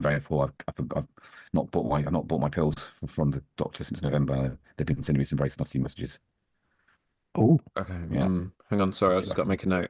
very poor. I've not bought my pills from the doctor since November. They've been sending me some very snotty messages. Oh, Okay, Yeah, hang on. Sorry, I let's get just back got to on. make a note.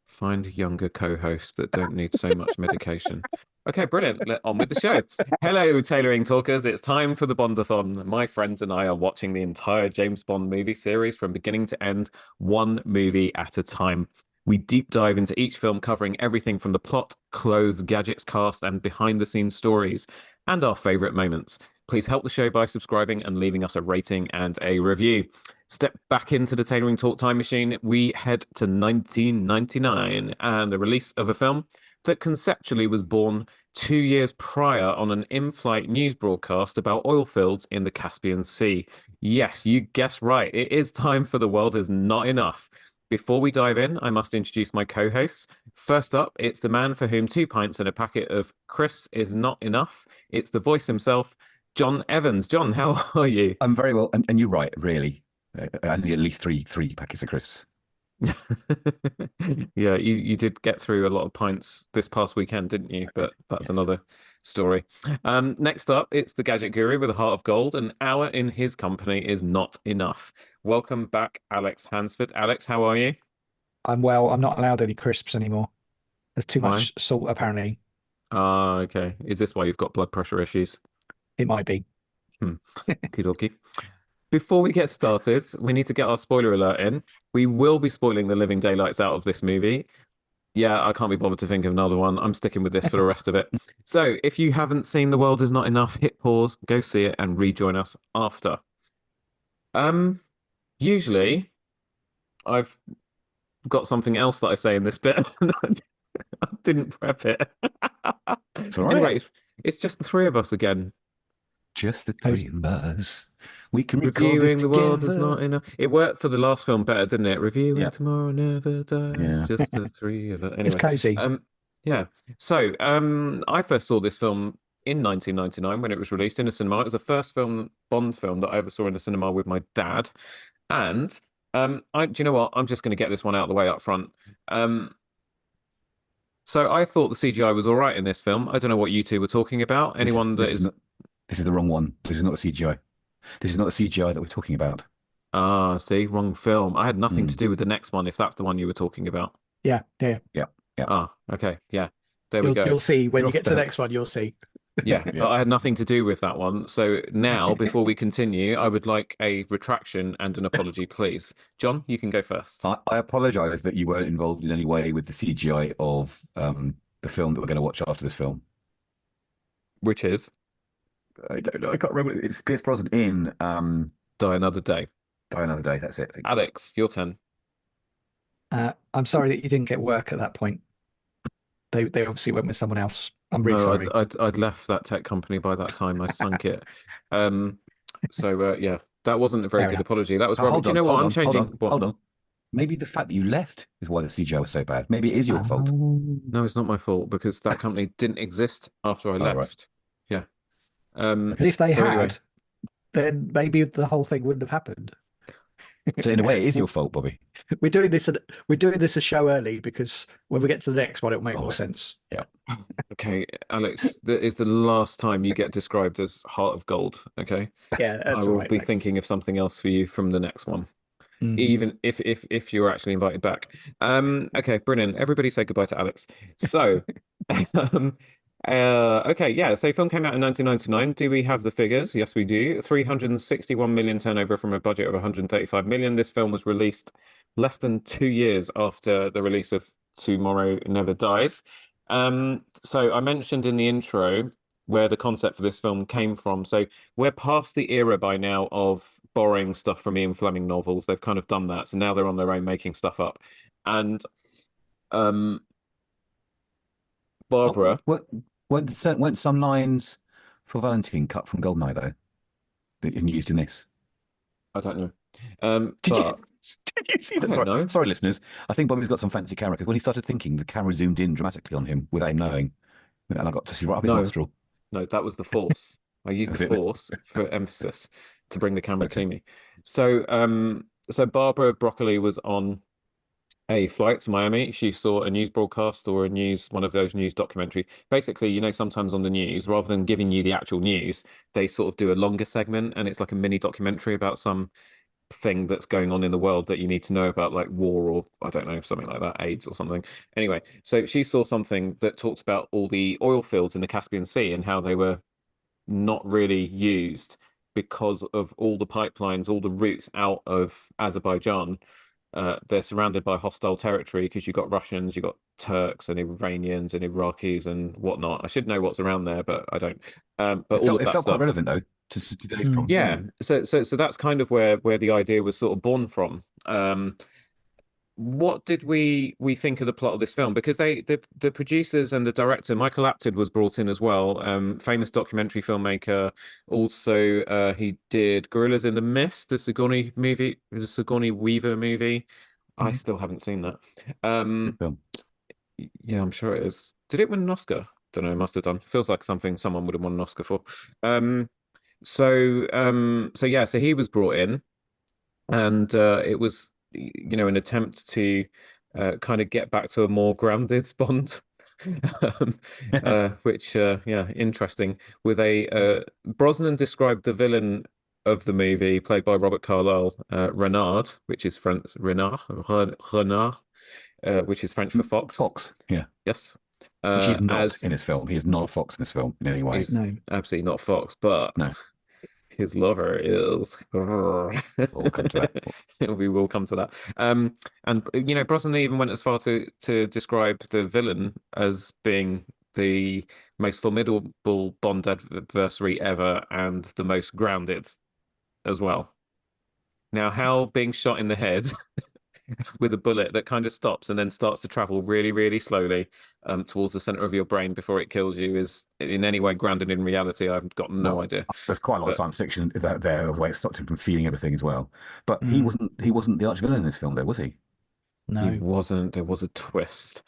Find younger co-hosts that don't need so much medication. Okay, brilliant. On with the show. Hello, tailoring talkers. It's time for the Bondathon. My friends and I are watching the entire James Bond movie series from beginning to end, one movie at a time. We deep dive into each film, covering everything from the plot, clothes, gadgets, cast, and behind-the-scenes stories, and our favorite moments. Please help the show by subscribing and leaving us a rating and a review. Step back into the Tailoring Talk time machine. We head to 1999 and the release of a film that conceptually was born 2 years prior on an in-flight news broadcast about oil fields in the Caspian Sea. Yes, you guessed right. It is time for The World Is Not Enough. Before we dive in, I must introduce my co-hosts. First up, it's the man for whom 2 pints and a packet of crisps is not enough. It's the voice himself, John Evans. John, how are you? I'm very well, and you're right, really. I need at least three packets of crisps. Yeah, you did get through a lot of pints this past weekend, didn't you? But that's Yes. another story. Next up, it's the gadget guru with a heart of gold. An hour in his company is not enough. Welcome back, Alex Hansford. Alex, how are you? I'm well. I'm not allowed any crisps anymore. There's too Why? much salt, apparently. Ah, okay. Is this why you've got blood pressure issues? It might be. Hmm. Okie dokie. Before we get started, we need to get our spoiler alert in. We will be spoiling the living daylights out of this movie. Yeah, I can't be bothered to think of another one. I'm sticking with this for the rest of it. So, if you haven't seen The World Is Not Enough, hit pause, go see it, and rejoin us after. Um, Usually I've got something else that I say in this bit. I didn't prep it. It's all right. Anyway, it's just the three of us again. Just the three of us. We can record this Reviewing The World Is together. Not Enough. It worked for the last film better, didn't it? Reviewing Yeah, Tomorrow Never Dies, yeah. just the three of us. It's Anyway, cozy. yeah. So, I first saw this film in 1999 when it was released in a cinema. It was the first Bond film that I ever saw in the cinema with my dad. And do you know what? I'm just going to get this one out of the way up front. Um, so I thought the CGI was all right in this film. I don't know what you two were talking about. This is Anyone that this is is not this is the wrong one. This is not the CGI. This is not the CGI that we're talking about. see, wrong film. I had nothing to Mm. do with the next one, if that's the one you were talking about. Yeah, yeah. Yeah, yeah. Okay, yeah. There we You'll go. you'll see when You're you off get the to the hook. next one. You'll see. Yeah, Yeah. I had nothing to do with that one. So now, before we continue, I would like a retraction and an apology, please. John, you can go first. I apologize that you weren't involved in any way with the CGI of the film that we're going to watch after this film. Which is I don't know. I can't remember. It's Pierce Brosnan in Die Another Day. Die Another Day. That's it. I think. Alex, your turn. I'm sorry that you didn't get work at that point. They obviously went with someone else. I'm really No, sorry. I'd left that tech company by that time. I sunk it. Um, yeah, that wasn't a very Fair good enough. apology. That was Oh, rubbish. hold Do you on, know what? hold I'm on, hold changing. on, What? hold on. Maybe the fact that you left is why the CGI was so bad. Maybe it is your fault. No, it's not my fault because that company didn't exist after I All right. left. Yeah. But if they So anyway, had, then maybe the whole thing wouldn't have happened. So in a way, it is your fault, Bobby. We're doing this. We're doing this a show early because when we get to the next one, it'll make All more right. sense. Yeah. okay, Alex, that is the last time you get described as Heart of Gold. Okay, Yeah, I that's all will right. be Thanks. thinking of something else for you from the next one, Mm. even if you're actually invited back. Okay, brilliant. Everybody say goodbye to Alex. So, um, okay, yeah. So, film came out in 1999. Do we have the figures? Yes, we do. 361 million turnover from a budget of 135 million. This film was released less than 2 years after the release of Tomorrow Never Dies. So I mentioned in the intro where the concept for this film came from. So we're past the era by now of borrowing stuff from Ian Fleming novels. They've kind of done that. So now they're on their own making stuff up. And um Barbara, Weren't some lines for Valentine cut from Goldeneye though, and used in this? I don't know. Did you But did you see I that? don't Sorry, know. sorry, listeners. I think Bobby's got some fancy camera because when he started thinking, the camera zoomed in dramatically on him without him knowing, and I got to see right up his No, nostril. no, that was the force. I used the That's it. force for emphasis to bring the camera Okay. to me. So Barbara Broccoli was on a flight to Miami. She saw a news broadcast or one of those news documentary. Basically, sometimes on the news, rather than giving you the actual news, they sort of do a longer segment, and it's like a mini documentary about some thing that's going on in the world that you need to know about, like war or I don't know, something like that, AIDS or something. Anyway, so she saw something that talked about all the oil fields in the Caspian Sea and how they were not really used because of all the pipelines, all the routes out of Azerbaijan. They're surrounded by hostile territory because you've got Russians, you've got Turks and Iranians and Iraqis and whatnot. I should know what's around there, but I don't. But all of It that felt quite stuff. relevant though to today's problem. Yeah. So that's kind of where the idea was sort of born from. What did we think of the plot of this film? Because the producers and the director, Michael Apted, was brought in as well. Famous documentary filmmaker. Also, he did Gorillas in the Mist, the Sigourney Weaver movie. I still haven't seen that. Good film. Yeah, I'm sure it is. Did it win an Oscar? Don't know, must have done. Feels like something someone would have won an Oscar for. So he was brought in, and it was an attempt to kind of get back to a more grounded Bond, which interesting. With Brosnan described the villain of the movie, played by Robert Carlyle, Renard, which is French Renard, which is French for fox. Fox, yeah. Yes. She's not in this film. He is not a fox in this film in any way. He's No. absolutely not fox, but No. his lover is. We'll come to that. We will come to that. And Brosnan even went as far to describe the villain as being the most formidable Bond adversary ever and the most grounded as well. Now, how being shot in the head with a bullet that kind of stops and then starts to travel really, really slowly towards the center of your brain before it kills you is in any way grounded in reality. I've got no idea. There's quite a lot of science fiction there, of where it stopped him from feeling everything as well. But he wasn't the arch villain in this film, though, was he? No. He wasn't. There was a twist.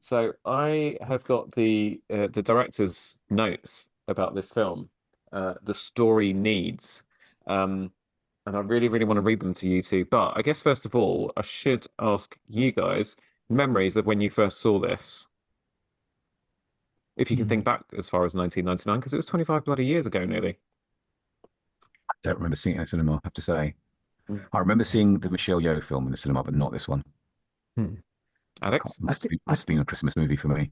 So I have got the director's notes about this film. The story needs. And I really, really want to read them to you two. But I guess first of all, I should ask you guys memories of when you first saw this. If you can think back as far as 1999, because it was 25 bloody years ago nearly. I don't remember seeing it in the cinema, I have to say. I remember seeing the Michelle Yeoh film in the cinema, but not this one. Alex? Must have been a Christmas movie for me.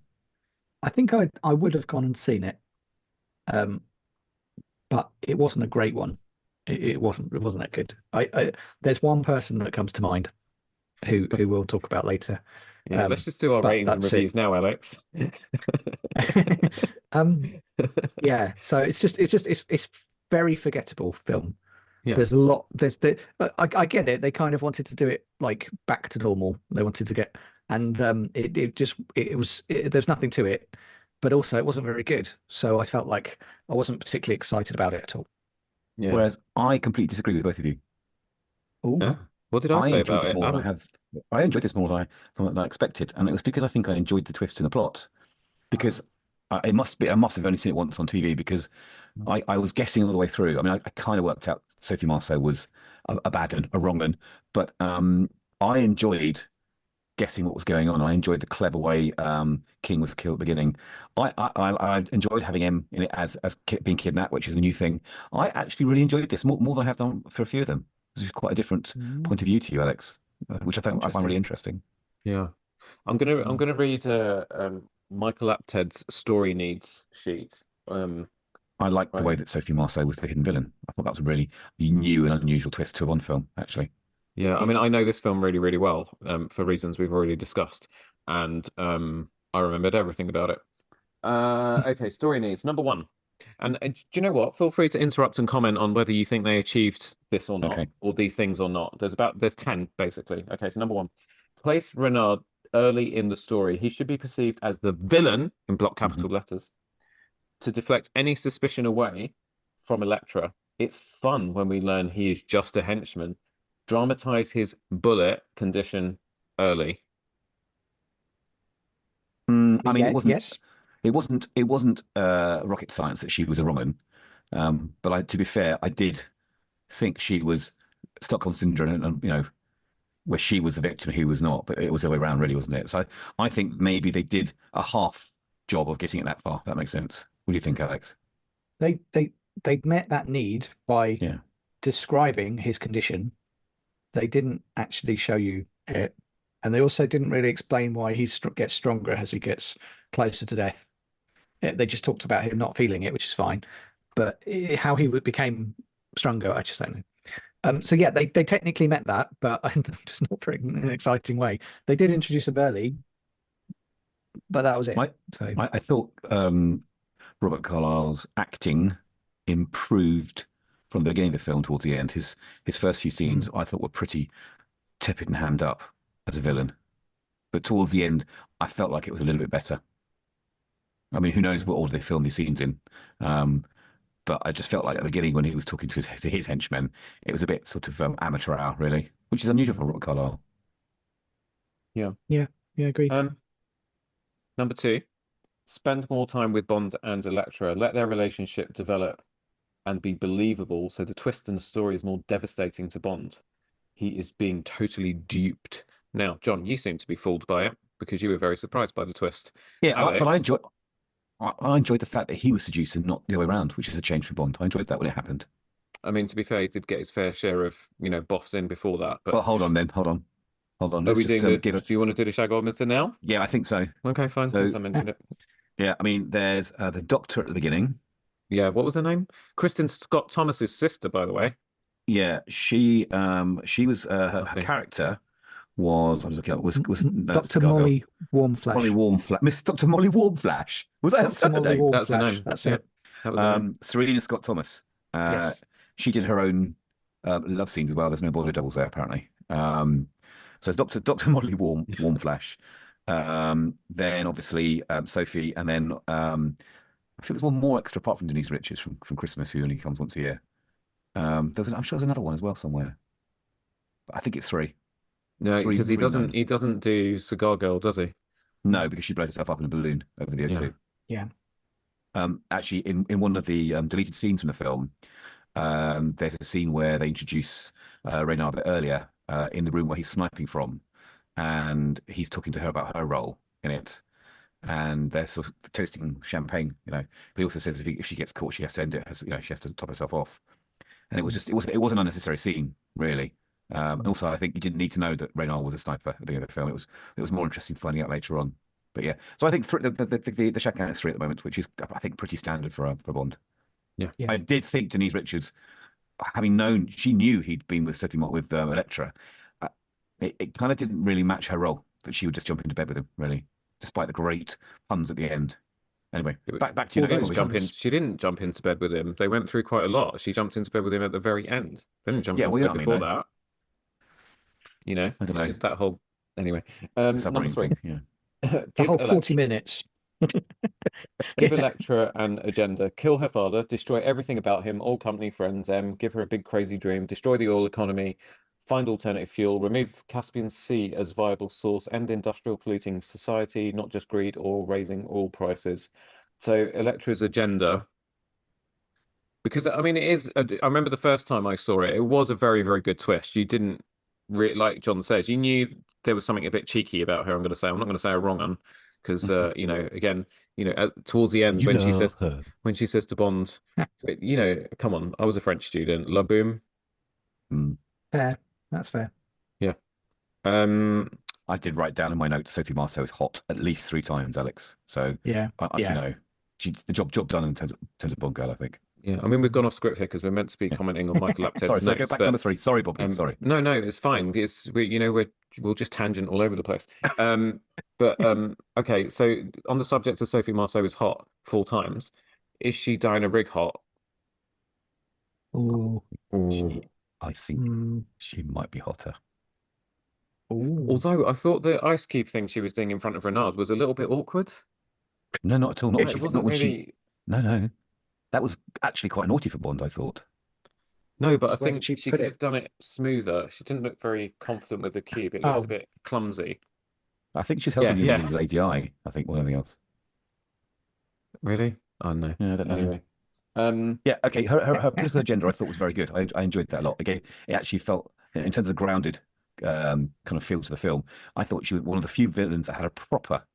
I think I would have gone and seen it, but it wasn't a great one. It wasn't that good. There's one person that comes to mind who we'll talk about later. Yeah, let's just do our ratings and reviews now, Alex. Yeah, so it's very forgettable film. Yeah. There's a lot. I get it. They kind of wanted to do it like back to normal. They wanted to get, and there's nothing to it, but also it wasn't very good. So I felt like I wasn't particularly excited about it at all. Yeah. Whereas I completely disagree with both of you. What did I say about it? I enjoyed this more than I expected, and it was because I think I enjoyed the twist in the plot. Because I must have only seen it once on TV, because I was guessing all the way through. I mean, I kind of worked out Sophie Marceau was a bad one, a wrong one, but I enjoyed guessing what was going on. I enjoyed the clever way King was killed at the beginning. I enjoyed having him in it as being kidnapped, which is a new thing. I actually really enjoyed this more than I have done for a few of them. This is quite a different point of view to you, Alex, which I find really interesting. Yeah, I'm gonna read Michael Apted's story needs sheet. I liked the way that Sophie Marceau was the hidden villain. I thought that was a really new and unusual twist to a Bond film, actually. Yeah, I mean, I know this film really, really well for reasons we've already discussed, and I remembered everything about it. Okay, story needs number one. And do you know what? Feel free to interrupt and comment on whether you think they achieved this or not, or these things or not. There's 10 basically. Okay, so number one, place Renard early in the story. He should be perceived as the villain in block capital letters to deflect any suspicion away from Electra. It's fun when we learn he is just a henchman. Dramatize his bullet condition early. I mean, yes. It wasn't rocket science that she was a wrong one. But to be fair, I did think she was Stockholm syndrome, and where she was the victim, he was not, but it was the other way around, really, wasn't it? So I think maybe they did a half job of getting it that far. If that makes sense. What do you think, Alex? They met that need by Yeah. describing his condition. They didn't actually show you it, and they also didn't really explain why he gets stronger as he gets closer to death. They just talked about him not feeling it, which is fine, but how he became stronger, I just don't know. So yeah, they technically met that, but just not very in an exciting way. They did introduce him early, but that was it. I thought Robert Carlyle's acting improved from the beginning of the film towards the end. His first few scenes I thought were pretty tepid and hammed up as a villain, but towards the end I felt like it was a little bit better. I mean, who knows what order they filmed these scenes in, but I just felt like at the beginning when he was talking to his henchmen, it was a bit sort of amateur hour, really, which is unusual for Robert Carlyle. Yeah, agreed. Number 2, spend more time with Bond and Elektra. Let their relationship develop and be believable, so the twist in the story is more devastating to Bond. He is being totally duped. Now, John, you seem to be fooled by it because you were very surprised by the twist. Yeah, Alex, but I enjoyed the fact that he was seduced and not the other way around, which is a change for Bond. I enjoyed that when it happened. I mean, to be fair, he did get his fair share of, boffs in before that. But hold on. Are we doing do you want to do the Shag Ormington now? Yeah, I think so. Okay, fine. So, since I mentioned it. Yeah, I mean, there's the Doctor at the beginning. Yeah, what was her name? Kristen Scott Thomas's sister, by the way. Yeah, she was her character was I was looking at was Dr. Molly Warmflash. Molly Warmflash. Miss Dr. Molly Warmflash. Was that her name? That's her name. That's it. That was her name. Serena Scott Thomas. Yes. She did her own love scenes as well. There's no body doubles there apparently. So it's Dr. Molly Warmflash. Then obviously Sophie, and then I think there's one more extra apart from Denise Richards from Christmas, who only comes once a year. I'm sure there's another one as well somewhere. But I think it's 3. No, because he doesn't do Cigar Girl, does he? No, because she blows herself up in a balloon over the O2. Yeah. Actually, in one of the deleted scenes from the film, there's a scene where they introduce Reynard a bit earlier in the room where he's sniping from, and he's talking to her about her role in it, and they're sort of toasting champagne, But he also says if she gets caught, she has to end it. She has to top herself off. And it was an unnecessary scene, really. And also, I think you didn't need to know that Reynard was a sniper at the end of the film. It was more interesting finding out later on. But yeah, so I think the check count is 3 at the moment, which is I think pretty standard for Bond. Yeah. I did think Denise Richards, having known she knew he'd been with Elektra, it kind of didn't really match her role that she would just jump into bed with him, really, despite the great puns at the end. Anyway, back to you. She didn't jump into bed with him. They went through quite a lot. She jumped into bed with him at the very end. They didn't jump into bed before that. Just that whole anyway. Number 3. Yeah. The whole 40 minutes. Give Elektra an agenda. Kill her father. Destroy everything about him. All company friends. Give her a big crazy dream. Destroy the oil economy. Find alternative fuel. Remove Caspian Sea as viable source. End industrial polluting society. Not just greed or raising oil prices. So Elektra's agenda. Because I mean, it is. I remember the first time I saw it. It was a very, very good twist. You didn't. Like John says, you knew there was something a bit cheeky about her. I'm not going to say a wrong one because again, towards the end when she says to Bond, come on, I was a French student, la boom. Fair, that's fair. Yeah. I did write down in my notes Sophie Marceau is hot at least 3 times, Alex. So yeah, the job done in terms of Bond girl, I think. Yeah, I mean, we've gone off script here because we're meant to be commenting on Michael Apted's sorry, notes. Go back to number 3. Sorry, Bobby. Sorry. No, it's fine. We'll just tangent all over the place. Okay. So on the subject of Sophie Marceau is hot 4 times. Is she Diana Rigg hot? Oh, I think she might be hotter. Ooh. Although I thought the ice cube thing she was doing in front of Renard was a little bit awkward. No, not at all. It wasn't really. No. That was actually quite naughty for Bond, I thought. No, but I think she could have done it smoother. She didn't look very confident with the cube. It looked a bit clumsy. I think she's helping you with Lady I think, more than anything else. Really? Oh, no. Yeah, I don't know. Anyway. Yeah, okay. Her political agenda I thought was very good. I enjoyed that a lot. Again, it actually felt, in terms of the grounded kind of feel to the film. I thought she was one of the few villains that had a proper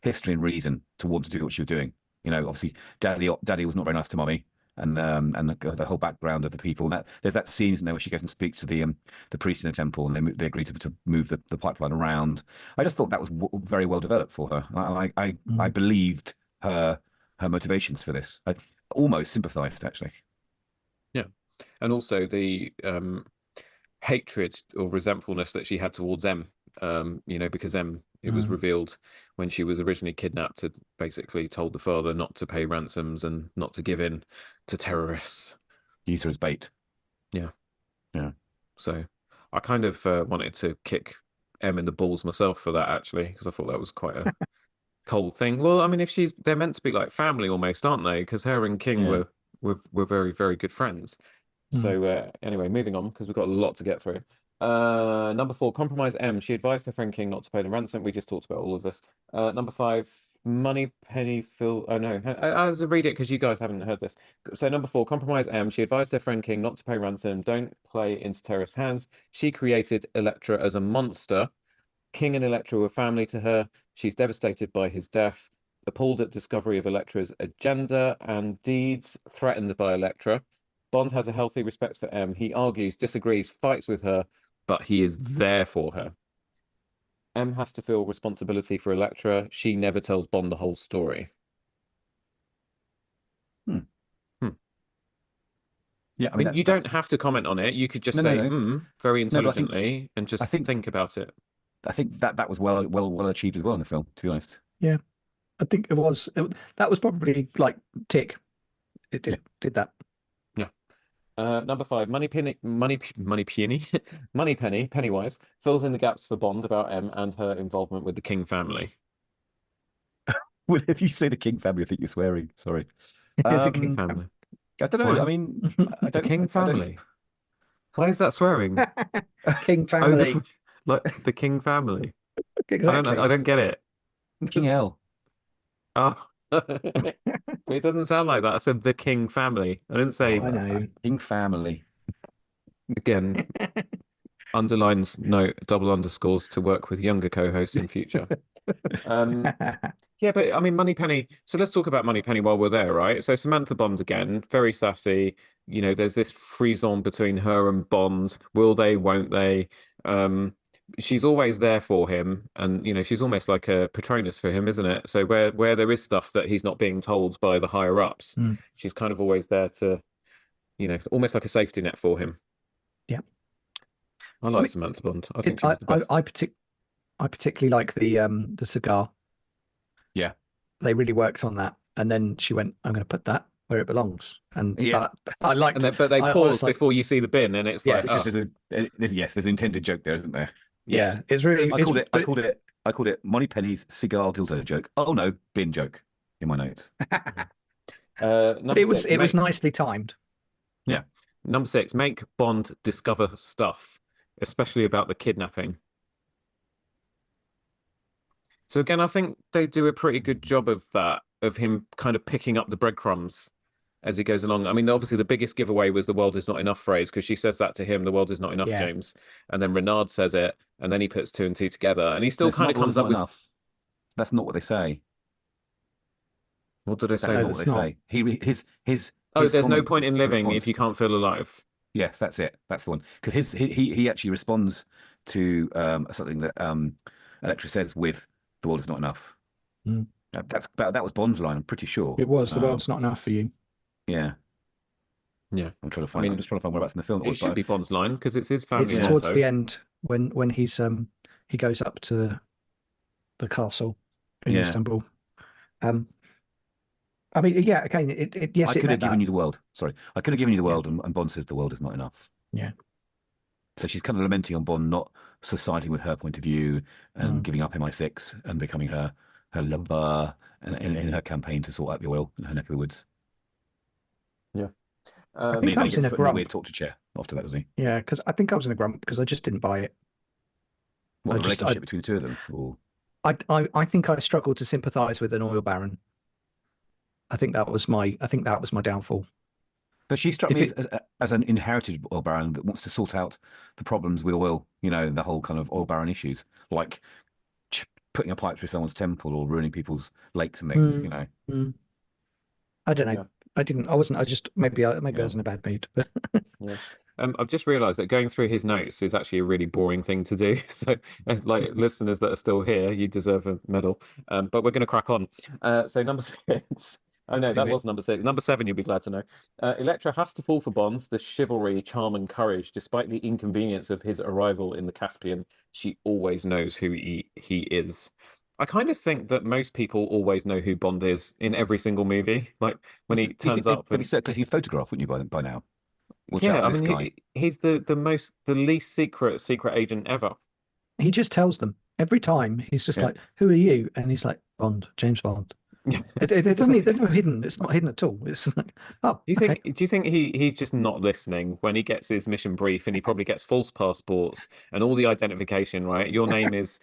history and reason to want to do what she was doing. You know, obviously, Daddy was not very nice to Mummy, and the whole background of the people. There's that scene, isn't there, where she goes and speaks to the priest in the temple, and they agree to move the pipeline around. I just thought that was very well developed for her. I believed her motivations for this. I almost sympathised, actually. Yeah, and also the hatred or resentfulness that she had towards M. You know, because it was revealed when she was originally kidnapped, had basically told the father not to pay ransoms and not to give in to terrorists. Use her as bait. Yeah. Yeah. So I kind of wanted to kick M in the balls myself for that, actually, because I thought that was quite a cold thing. Well, I mean, if they're meant to be like family almost, aren't they? Because her and King were very, very good friends. So anyway, moving on, because we've got a lot to get through. Number 4, compromise M. She advised her friend King not to pay the ransom. We just talked about all of this. Number 5, Moneypenny Phil. Oh no, I'll read it because you guys haven't heard this. So number 4, compromise M. She advised her friend King not to pay ransom. Don't play into terrorist hands. She created Elektra as a monster. King and Elektra were family to her. She's devastated by his death, appalled at discovery of Elektra's agenda and deeds threatened by Elektra. Bond has a healthy respect for M. He argues, disagrees, fights with her, but he is there for her. M has to feel responsibility for Elektra. She never tells Bond the whole story. Yeah, I mean, you don't have to comment on it. You could just say, very intelligently, and just think about it. I think that was well achieved as well in the film, to be honest. Yeah, I think it was. That was probably like tick. It did that. Yeah. Number 5, Moneypenny, Pennywise fills in the gaps for Bond about M and her involvement with the King family. Well, if you say the King family, I think you're swearing. Sorry. The King family. I don't know. Why? I mean, I don't. The King family. Why is that swearing? King family. Like the King family. Exactly. I don't get it. King L. Oh. It doesn't sound like that. I said the King family. I didn't say. I know. King family. Again, underlines, note, double underscores to work with younger co-hosts in future. Yeah, but I mean, Moneypenny. So let's talk about Moneypenny while we're there, right? So Samantha Bond again, very sassy. You know, there's this frisson between her and Bond. Will they? Won't they? She's always there for him, and you know, she's almost like a Patronus for him, isn't it? So where there is stuff that he's not being told by the higher ups, she's kind of always there to, you know, almost like a safety net for him. Yeah, I like Samantha Bond. I think she's the best. I particularly like the cigar. Yeah, they really worked on that, and then she went, "I'm going to put that where it belongs." And yeah, I liked. But they pause before you see the bin, and it's like, there's an intended joke there, isn't there? Yeah, it's really. I called it Moneypenny's cigar dildo joke. Oh no, bin joke in my notes. But it was nicely timed. Yeah. Number 6, make Bond discover stuff, especially about the kidnapping. So again, I think they do a pretty good job of that, of him kind of picking up the breadcrumbs as he goes along. I mean, obviously the biggest giveaway was the world is not enough phrase, because she says that to him, the world is not enough, James. And then Renard says it, and then he puts 2 and 2 together, and he still kind of comes up with... Enough. That's not what they say. What did they say? That's not what they say. His there's no point in living if you can't feel alive. Yes, that's it. That's the one. Because he actually responds to something that Elektra says with "the world is not enough." That was Bond's line. I'm pretty sure it was. The world's not enough for you. Yeah. I'm trying to find. I'm just trying to find whereabouts in the film it should be Bond's line because it's his family. It's towards the end when he's he goes up to the castle in Istanbul. I mean, yeah. Again, I could have given you the world. Sorry, I could have given you the world, and Bond says the world is not enough. Yeah. So she's kind of lamenting on Bond not siding with her point of view and giving up MI6 and becoming her lover in her campaign to sort out the oil in her neck of the woods. Yeah. I think I was in a grump. Weird talk to chair after that, wasn't he? Yeah, because I think I was in a grump because I just didn't buy it. What, the relationship between the two of them? Or... I think I struggled to sympathise with an oil baron. I think that was my downfall. But she struck If me it, as an inherited oil baron that wants to sort out the problems with oil, the whole kind of oil baron issues, like putting a pipe through someone's temple or ruining people's lakes and things, mm, mm, I don't know. Yeah. I didn't. I wasn't. I just maybe I Yeah. was in a bad mood. But Yeah. I've just realized that going through his notes is actually a really boring thing to do. So, like listeners that are still here, you deserve a medal. But we're going to crack on. So number six. Oh no, that was number six. Number seven, you'll be glad to know. Electra has to fall for Bond, the chivalry, charm, and courage. Despite the inconvenience of his arrival in the Caspian, she always knows who he is. I kind of think that most people always know who Bond is in every single movie. Like when he turns up They'd be and circulating a photograph, wouldn't you, by now? Watch out yeah, for I this mean, guy. he's the least secret agent ever. he just tells them every time. He's just Yeah. like, "Who are you?" And he's like, "Bond, James Bond." It doesn't. There's no hidden. It's not hidden at all. It's just like, oh, Do you okay. think? Do you think he's just not listening when he gets his mission brief and he probably gets false passports and all the identification? Right, your name is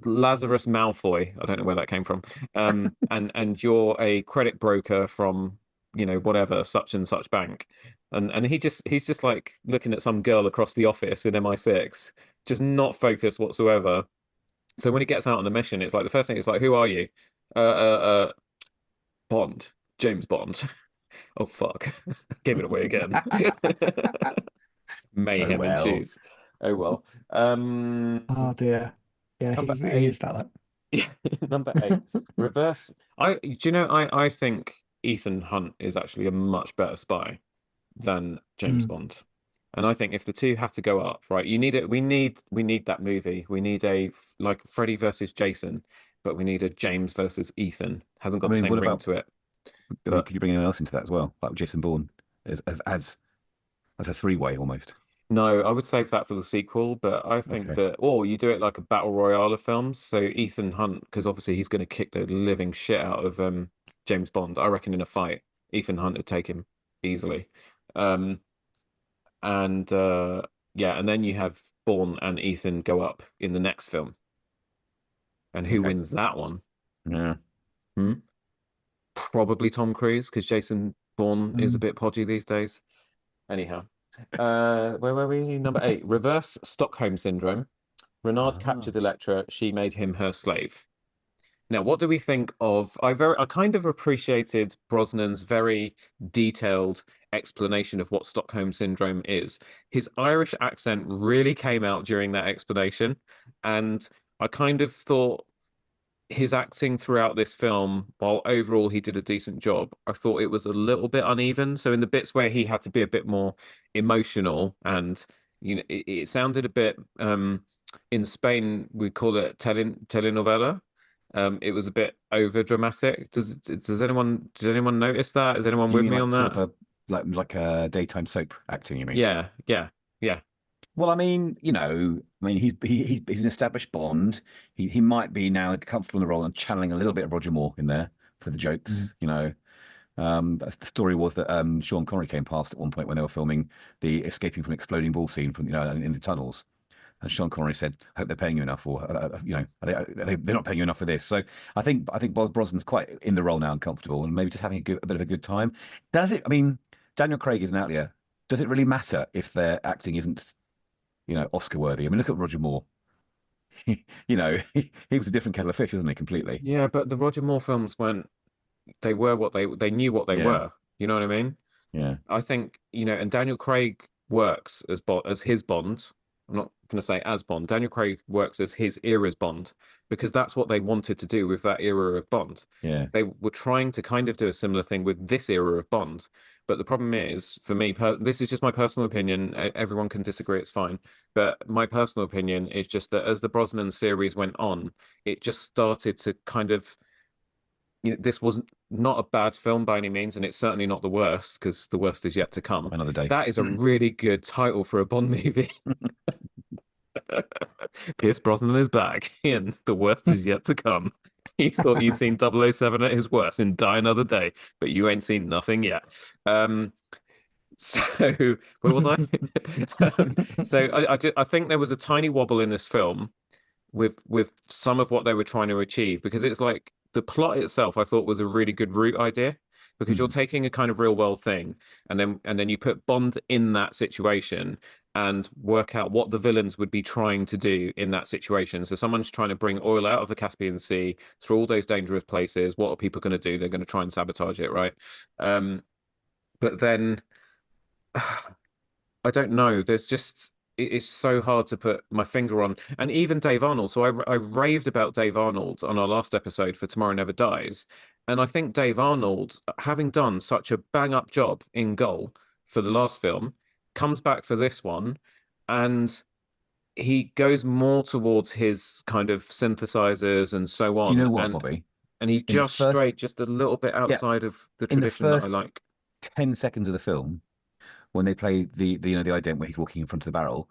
Lazarus Malfoy. I don't know where that came from. And you're a credit broker from whatever such and such bank, and he's just like looking at some girl across the office in MI6, just not focused whatsoever. So when he gets out on the mission, it's like the first thing is like, who are you? Bond, James Bond. Oh fuck, gave it away again. Mayhem Oh, well. ensues. Oh well. Oh dear. Yeah, Number he is eight. that. Number eight. Reverse. I think Ethan Hunt is actually a much better spy than James Bond. And I think if the two have to go up, right, we need that movie. We need like Freddy versus Jason, but we need a James versus Ethan. Hasn't got the same what ring about, to it. could you bring anyone else into that as well? Like Jason Bourne as a three-way almost. No, I would save that for the sequel, but I think Okay. that, or you do it like a battle royale of films. So Ethan Hunt, because obviously he's going to kick the living shit out of James Bond. I reckon in a fight, Ethan Hunt would take him easily. Um, and yeah, and then you have Bourne and Ethan go up in the next film. And who Okay. wins that one? Yeah. Probably Tom Cruise, because Jason Bourne is a bit podgy these days. Anyhow. Where were we? Number eight, reverse Stockholm syndrome. Renard captured Electra. She made him her slave. Now, what do we think of? I kind of appreciated Brosnan's very detailed explanation of what Stockholm syndrome is. His Irish accent really came out during that explanation, and I kind of thought his acting throughout this film, while overall he did a decent job, I thought it was a little bit uneven. So in the bits where he had to be a bit more emotional and it sounded a bit in Spain we call it telenovela. It was a bit over dramatic. Did anyone notice that? Is anyone Do you with mean me like on sort that? of like a daytime soap acting, you mean? Yeah. Well, I mean, he's an established Bond. He might be now comfortable in the role and channeling a little bit of Roger Moore in there for the jokes, The story was that Sean Connery came past at one point when they were filming the escaping from an exploding ball scene from in the tunnels, and Sean Connery said, "Hope they're paying you enough," or they're not paying you enough for this. So I think Brosnan's quite in the role now and comfortable, and maybe just having a bit of a good time. Does it? I mean, Daniel Craig is an outlier. Does it really matter if their acting isn't Oscar worthy? I mean, look at Roger Moore. He was a different kettle of fish, wasn't he? Completely. Yeah, but the Roger Moore films weren't. They were what they knew what they Yeah. were. You know what I mean? Yeah. I think, and Daniel Craig works as his Bond. I'm not going to say as Bond. Daniel Craig works as his era's Bond because that's what they wanted to do with that era of Bond. Yeah. They were trying to kind of do a similar thing with this era of Bond. But the problem is, for me, this is just my personal opinion. Everyone can disagree, it's fine. But my personal opinion is just that as the Brosnan series went on, it just started to kind of this was not a bad film by any means, and it's certainly not the worst because the worst is yet to come. Another day. That is a really good title for a Bond movie. Pierce Brosnan is back, and the worst is yet to come. You thought you'd seen 007 at his worst in Die Another Day, but you ain't seen nothing yet. So where was I? So I think there was a tiny wobble in this film with some of what they were trying to achieve because it's like the plot itself I thought was a really good route idea, because you're taking a kind of real world thing, and then you put Bond in that situation and work out what the villains would be trying to do in that situation. So someone's trying to bring oil out of the Caspian Sea through all those dangerous places. What are people going to do? They're going to try and sabotage it, right? But then I don't know. There's just, it is so hard to put my finger on. And even Dave Arnold. So I raved about Dave Arnold on our last episode for Tomorrow Never Dies. And I think Dave Arnold, having done such a bang up job in Goal for the last film, comes back for this one, and he goes more towards his kind of synthesizers and so on. Do you know what, Bobby? And he's just strayed just a little bit outside of the tradition that I like. 10 seconds of the film, when they play the ident where he's walking in front of the barrel,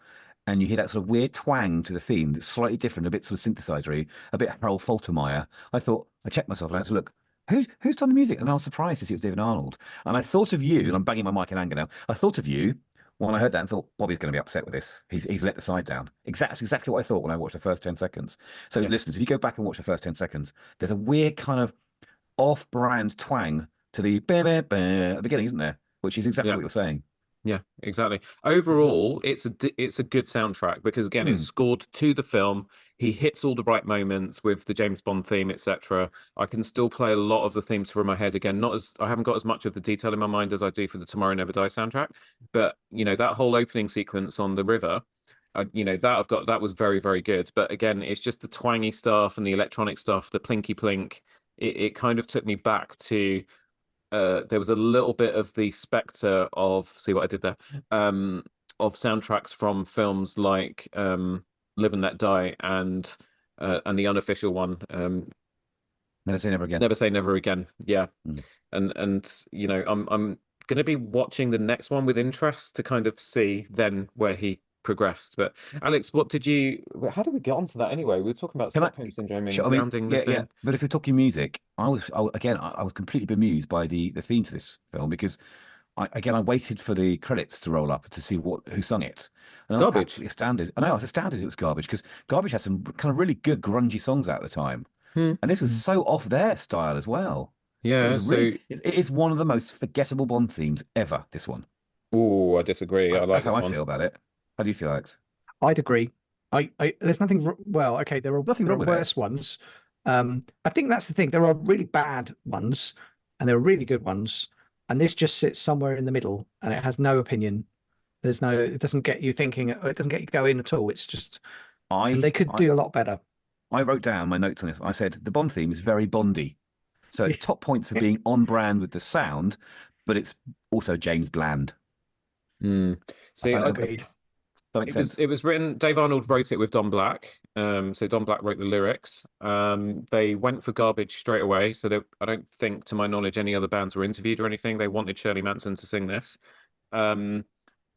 and you hear that sort of weird twang to the theme that's slightly different, a bit sort of synthesizer-y, a bit Harold Faltermeyer. I checked myself and I had to look, who's done the music? And I was surprised to see it was David Arnold. And I thought of you, and I'm banging my mic in anger now. I thought of you when I heard that and thought, Bobby's going to be upset with this. He's let the side down. Exactly what I thought when I watched the first 10 seconds. So listeners, if you go back and watch the first 10 seconds, there's a weird kind of off-brand twang to the at the beginning, isn't there? Which is exactly what you're saying. Yeah, exactly. Overall, it's a good soundtrack, because again, it's scored to the film. He hits all the right moments with the James Bond theme, etc. I can still play a lot of the themes from my head again. I haven't got as much of the detail in my mind as I do for the Tomorrow Never Die soundtrack, but that whole opening sequence on the river, that was very, very good. But again, it's just the twangy stuff and the electronic stuff, the plinky plink. It kind of took me back to. There was a little bit of the spectre of, see what I did there, of soundtracks from films like Live and Let Die and the unofficial one, Never Say Never Again. Never Say Never Again. Yeah, and I'm going to be watching the next one with interest to kind of see then where he progressed. But Alex, how did we get onto that anyway? We were talking about Stockholm syndrome and grounding the thing. But if we're talking music, I was completely bemused by the theme to this film, because I waited for the credits to roll up to see who sung it. And Garbage. I was absolutely astounded. I know, I was astounded it was Garbage, because Garbage had some kind of really good grungy songs out at the time. And this was so off their style as well. Yeah, it is one of the most forgettable Bond themes ever, this one. Oh, I disagree. I like That's this how one. I feel about it. How do you feel, Alex? I'd agree. There's nothing. Well, okay, there are Nothing wrong with worse ones. I think that's the thing. There are really bad ones, and there are really good ones, and this just sits somewhere in the middle, and it has no opinion. It doesn't get you thinking. It doesn't get you going at all. It's just, and they could do a lot better. I wrote down my notes on this. I said the Bond theme is very Bondy, so it's top points for being on brand with the sound, but it's also James Bland. See, it was written. Dave Arnold wrote it with Don Black. So Don Black wrote the lyrics. They went for Garbage straight away. So I don't think, to my knowledge, any other bands were interviewed or anything. They wanted Shirley Manson to sing this.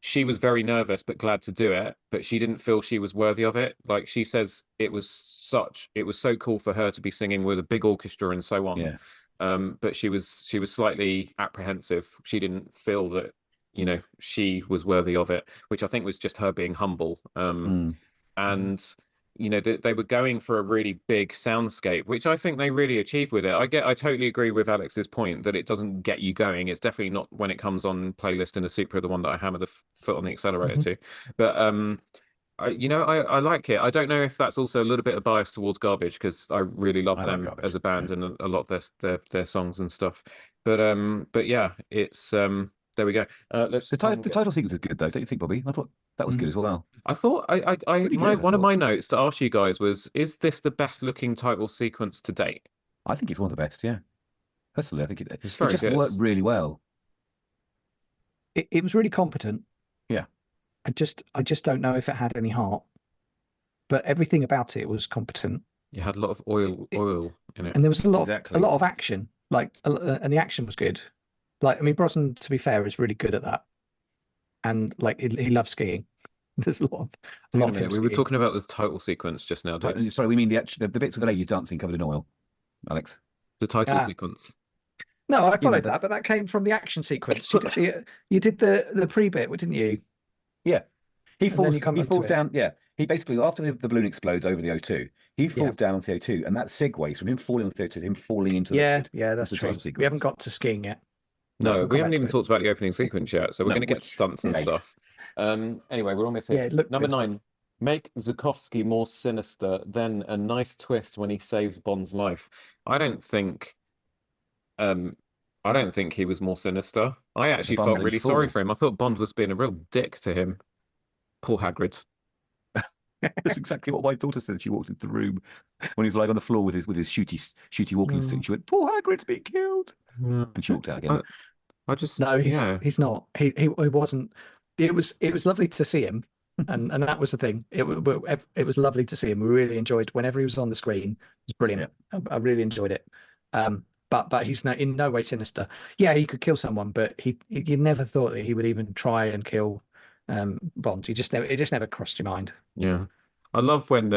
She was very nervous but glad to do it, but she didn't feel she was worthy of it. Like she says, it was so cool for her to be singing with a big orchestra and so on. Yeah. But she was slightly apprehensive. She didn't feel that she was worthy of it, which I think was just her being humble. And they were going for a really big soundscape, which I think they really achieved with it. I totally agree with Alex's point that it doesn't get you going. It's definitely not when it comes on playlist in a Supra, the one that I hammer the foot on the accelerator to. But I like it. I don't know if that's also a little bit of bias towards Garbage, because I really love them as a band and a lot of their songs and stuff. But yeah, it's there we go. The title sequence is good though, don't you think, Bobby? I thought that was good as well. I thought one of my notes to ask you guys was, is this the best looking title sequence to date? I think it's one of the best, yeah. Personally, I think it just good. Worked really well. It was really competent. Yeah. I just don't know if it had any heart, but everything about it was competent. You had a lot of oil in it, and there was a lot of action. And the action was good. Brosnan, to be fair, is really good at that, and he loves skiing. There's a lot of we were talking about the title sequence just now. Sorry, we mean the bits with the ladies dancing covered in oil, Alex. The title sequence. No, I followed that, but that came from the action sequence. You did the pre-bit, didn't you? Yeah, he falls down. Yeah, he basically, after the balloon explodes over the O2, he falls Yeah. down onto the O2, and that segues from him falling onto the O2 to him falling into the Yeah, liquid. yeah, that's The true. title We haven't sequence. got to skiing yet. No, We'll we come haven't back to even it. talked about the opening sequence yet, so we're No, going to get to which stunts and is ace. stuff. Anyway, we're almost Yeah, here. it looked Number good. 9, make Zukovsky more sinister, then a nice twist when he saves Bond's life. I don't think he was more sinister. I actually Bond felt that he really sorry saw. for him. I thought Bond was being a real dick to him. Poor Hagrid. That's exactly what my daughter said. She walked into the room when he was lying on the floor with his shooty walking stick. She went, "Poor Hagrid's been killed," Yeah. and she walked out again. I just No, yeah. he's not. He wasn't. It was lovely to see him, and that was the thing. It was lovely to see him. We really enjoyed whenever he was on the screen. It was brilliant. I really enjoyed it. But he's in no way sinister. Yeah, he could kill someone, but you never thought that he would even try and kill Bond. It just never crossed your mind. Yeah. I love when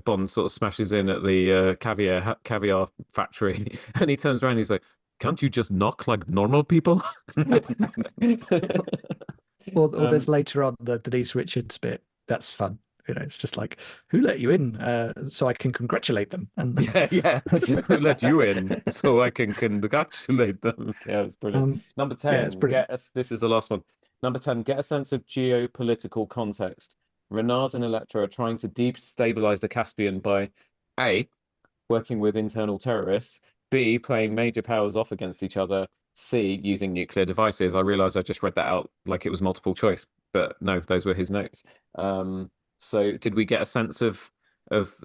Bond sort of smashes in at the caviar factory and he turns around and he's like, "Can't you just knock like normal people?" Or there's later on the Denise Richards bit. That's fun. It's just like, who let you in so I can congratulate them? And yeah. Who let you in so I can congratulate them? Yeah, it's brilliant. Number 10, it's brilliant. this is the last one. Number 10, get a sense of geopolitical context. Renard and Electra are trying to destabilize the Caspian by A, working with internal terrorists, B, playing major powers off against each other, C, using nuclear devices. I realized I just read that out like it was multiple choice, but no, those were his notes. So did we get a sense of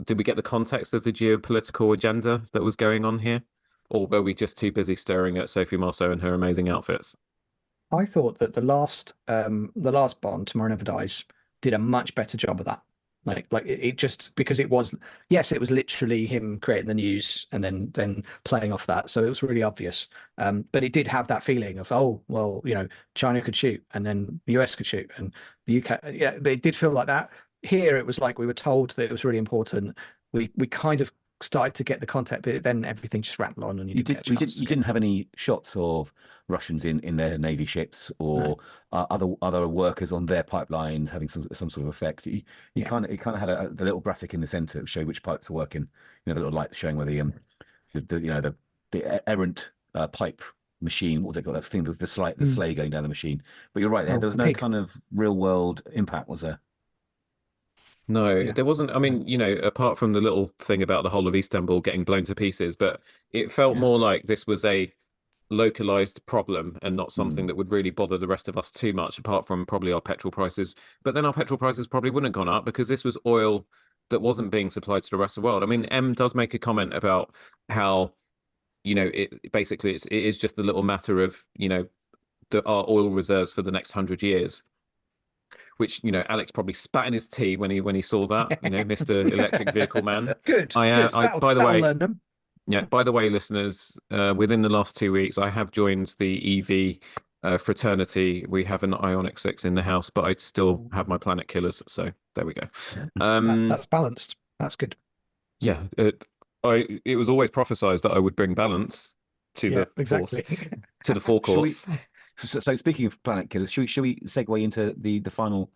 did we get the context of the geopolitical agenda that was going on here? Or were we just too busy staring at Sophie Marceau and her amazing outfits? I thought that the last Bond, Tomorrow Never Dies, did a much better job of that. Like it just, because it was literally him creating the news and then playing off that, so it was really obvious. But it did have that feeling of, oh well, China could shoot and then the US could shoot and the UK. Yeah, it did feel like that. Here it was like we were told that it was really important. We kind of started to get the content, but then everything just rattled on, and you didn't have any shots of Russians in their navy ships or other workers on their pipelines having some sort of effect. You kind of had the little graphic in the center to show which pipes were working. The little light showing where the errant pipe machine, what they call that thing, the sleigh going down the machine. But you're right, there was no kind of real world impact, was there? No, there wasn't. I mean, apart from the little thing about the whole of Istanbul getting blown to pieces, but it felt more like this was a localized problem and not something that would really bother the rest of us too much, apart from probably our petrol prices. But then our petrol prices probably wouldn't have gone up because this was oil that wasn't being supplied to the rest of the world. I mean, M does make a comment about how, it basically it is just the little matter of, our oil reserves for the next 100 years. Which Alex probably spat in his tea when he saw that, Mr. Electric Vehicle Man. Good. By the way, listeners, within the last 2 weeks, I have joined the EV fraternity. We have an Ioniq 6 in the house, but I still have my Planet Killers. So there we go. That's balanced. That's good. Yeah, it was always prophesized that I would bring balance to the force, to the forecourts. So speaking of Planet Killers, should we segue into the final